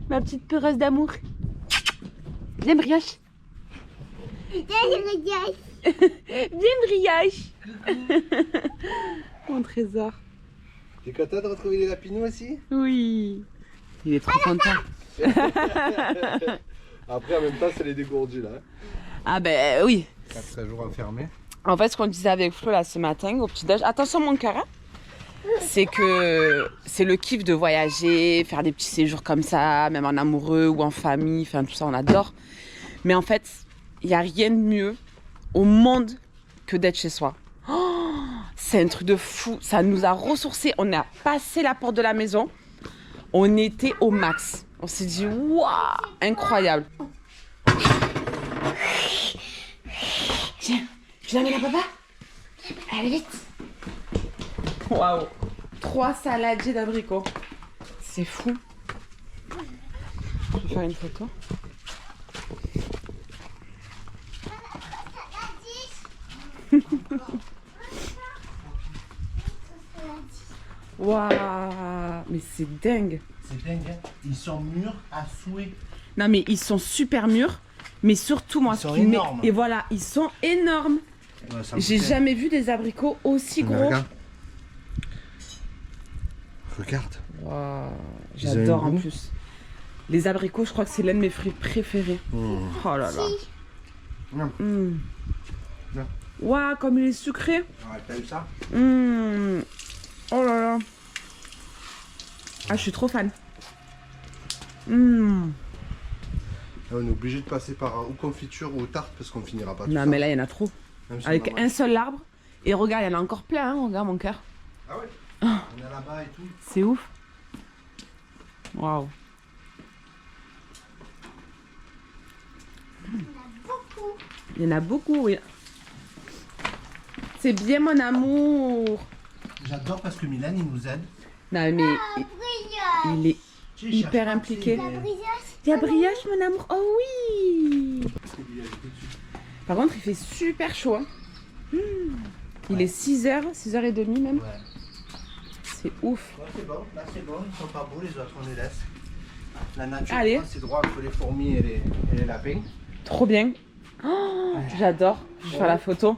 Ma petite peureuse d'amour. Viens, brioche. Viens, brioche. Mon trésor.
T'es content de retrouver les lapinous aussi?
Oui. Il est trop content.
Après, en même temps, c'est les dégourdis là.
Ah ben oui.
4 jours enfermés.
En fait, ce qu'on disait avec Flo là ce matin au petit-déj, attention mon cœur, hein, c'est que c'est le kiff de voyager, faire des petits séjours comme ça, même en amoureux ou en famille, enfin tout ça, on adore. Mais en fait, il n'y a rien de mieux au monde que d'être chez soi. Oh, c'est un truc de fou, ça nous a ressourcés, on a passé la porte de la maison, on était au max. On s'est dit, waouh, incroyable. Tiens, tu l'amènes à papa? Allez vite. Waouh. 3 saladiers d'abricots. C'est fou. Je vais faire une photo. Waouh. Mais c'est dingue.
C'est dingue, hein. Ils sont mûrs à souhait.
Non mais ils sont super mûrs. Mais surtout moi,
Ils sont
ce qui m'est-
énormes.
Et voilà, ils sont énormes.
Ouais, ça me
J'ai
plaît.
jamais vu des abricots aussi
Mais
gros.
Regarde. Regarde.
Waouh,
Ils ont
j'adore
un
en
goût.
plus. Les abricots, je crois que c'est l'un de mes fruits préférés.
Mmh.
Oh là là.
Non.
Mmh.
Non.
Waouh, comme il est sucré.
Ouais, t'as eu ça?
Mmh. Oh là là. Ah, je suis trop fan. Mmh.
Là, on est obligé de passer par ou confiture ou tarte parce qu'on finira pas tout
Non,
ça.
mais là, il y en a trop.
Même si on
Avec
en mange.
un seul arbre. Et regarde, il y en a encore plein, hein. Regarde mon cœur.
Ah ouais. On est là-bas et tout.
C'est ouf. Waouh. Il y en a beaucoup, oui. C'est bien mon amour.
J'adore parce que Milan il nous aide.
Non mais il est
Tu sais,
hyper
cherche pas,
impliqué.
c'est-
Il y a brioche mon amour. Oh oui. Par contre il fait super chaud. Hein. Il est 6h, 6h30 même.
Ouais.
C'est ouf.
Ouais, c'est bon, là c'est bon, ils sont pas beaux les autres, on les laisse. La nature,
Allez.
c'est droit entre les fourmis et les lapins.
Trop bien. Oh, j'adore. Je vais faire la photo.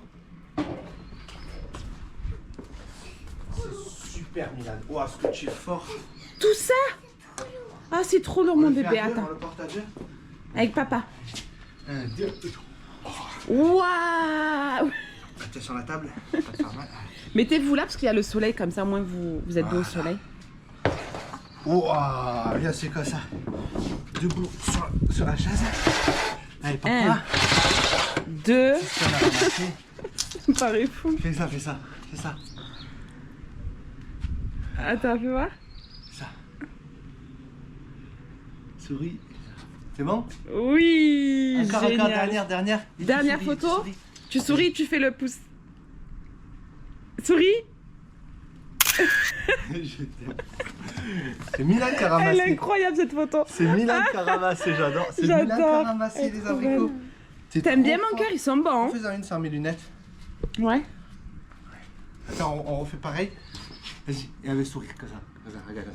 C'est super Milan. Oh, ce que tu es fort.
Tout ça. Ah c'est trop lourd
On
mon
le fait à
bébé.
deux,
Attends.
on le porte à deux.
Avec papa.
1, 2, 3.
Waouh.
T'es sur la table, ça va te faire mal.
Mettez-vous là parce qu'il y a le soleil comme ça, au moins vous êtes beau au soleil.
Ouah, viens, c'est quoi ça? Debout sur la chaise. Allez, papa.
1, 2,
C'est ce qu'on a ramassé.
ça me paraît fou.
Fais ça, fais ça, fais ça.
Attends, fais voir.
Ça. Souris. C'est bon?
Oui,
Encore,
génial.
dernière. Et tu
Dernière
souris,
photo.
tu souris.
Tu souris, tu fais le pouce. Souris.
Je t'aime. C'est Milan qui a
Elle est
ramassé.
incroyable cette photo.
C'est Milan qui a ramassé, j'adore. C'est Milan qui a
J'adore.
ramassé
Elle est
les
trop
abricots.
belle.
C'est
T'aimes
trop
bien mon
fort.
cœur, ils sont bons.
En
Hein.
faisant une sans mes lunettes.
Ouais.
Attends, on refait pareil. Vas-y, et avec sourire, comme ça. Regarde.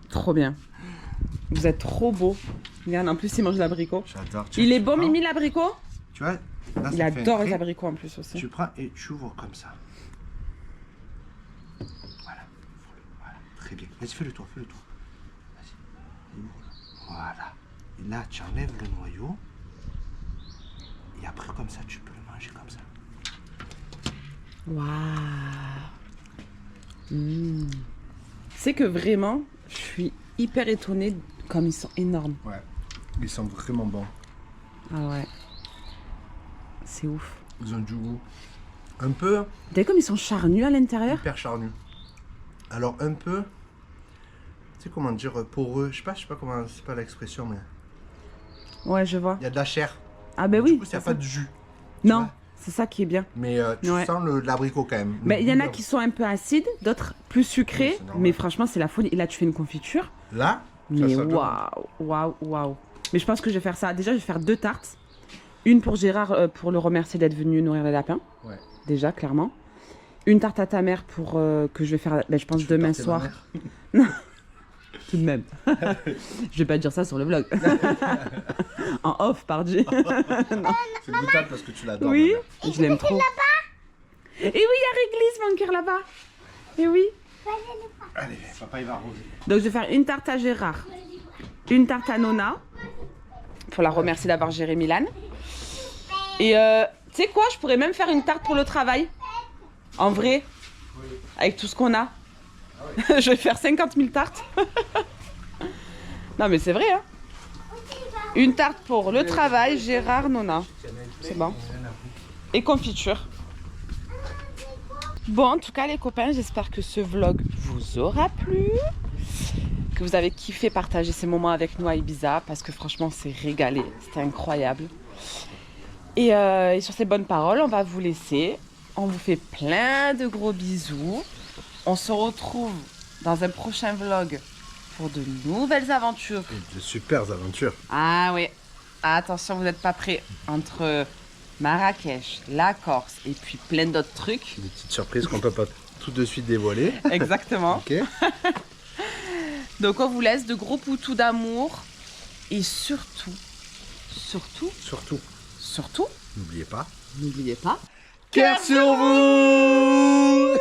Trop bien. Vous êtes trop beau. Regarde, en plus, il mange l'abricot.
J'adore.
Il est bon, Mimi, l'abricot?
Tu vois, là,
Il
ça fait un
adore les
trait.
abricots en plus aussi.
Tu prends et tu ouvres comme ça. Voilà. Très bien. Vas-y, fais le tour. Vas-y. Et ouvre-le. Voilà. Et là, tu enlèves le noyau. Et après, comme ça, tu peux le manger comme ça.
Waouh. C'est que vraiment, je suis hyper étonnée comme ils sont énormes.
Ouais. Ils sont vraiment bons.
Ah ouais. C'est ouf.
Ils ont du goût. Un peu
T'as vu comme ils sont charnus à l'intérieur?
hyper charnu. Alors, un peu. Tu sais comment dire poreux. Je sais pas comment. C'est pas l'expression, mais.
Ouais, je vois.
Il y a de la chair.
Ah ben
Du
oui.
coup, il n'y a pas de jus.
Non,
vois.
c'est ça qui est bien.
Mais tu
Ouais.
sens l'abricot quand même.
Mais il y en a qui sont un peu acides, d'autres plus sucrés.
Oui, c'est normal.
Mais franchement, c'est la folie. Et là, tu fais une confiture.
Là,
Mais
ça
waouh. Mais je pense que je vais faire ça. Déjà, je vais faire 2 tartes. Une pour Gérard, pour le remercier d'être venu nourrir les lapins.
Ouais.
Déjà, clairement. Une tarte à ta mère pour que je vais faire, je pense, demain
tarter
soir.
ma mère.
Tout de même. Je vais pas dire ça sur le vlog. En off, pardon.
C'est brutal parce que tu l'adores.
Oui,
ma mère.
je l'aime trop. Et oui, il y a Réglisse, mon cœur, là-bas. Et oui.
Allez, papa il va arroser.
Donc, je vais faire une tarte à Gérard, une tarte à Nona, pour la remercier d'avoir géré Milan. Et tu sais quoi, je pourrais même faire une tarte pour le travail. En vrai, avec tout ce qu'on a. Je vais faire 50 000 tartes. Non, mais c'est vrai, hein. Une tarte pour le travail, Gérard, Nona. C'est bon. Et confiture. Bon, en tout cas, les copains, j'espère que ce vlog vous aura plu. Que vous avez kiffé partager ces moments avec nous à Ibiza. Parce que franchement, c'est régalé. C'était incroyable. Et sur ces bonnes paroles, on va vous laisser. On vous fait plein de gros bisous. On se retrouve dans un prochain vlog pour de nouvelles aventures.
Et de super aventures.
Ah oui. Attention, vous n'êtes pas prêts. Entre Marrakech, la Corse et puis plein d'autres trucs.
Des petites surprises qu'on peut pas tout de suite dévoiler.
Exactement.
Ok.
Donc on vous laisse de gros poutous d'amour. Et surtout,
N'oubliez pas.
n'oubliez pas.
Cœur sur vous.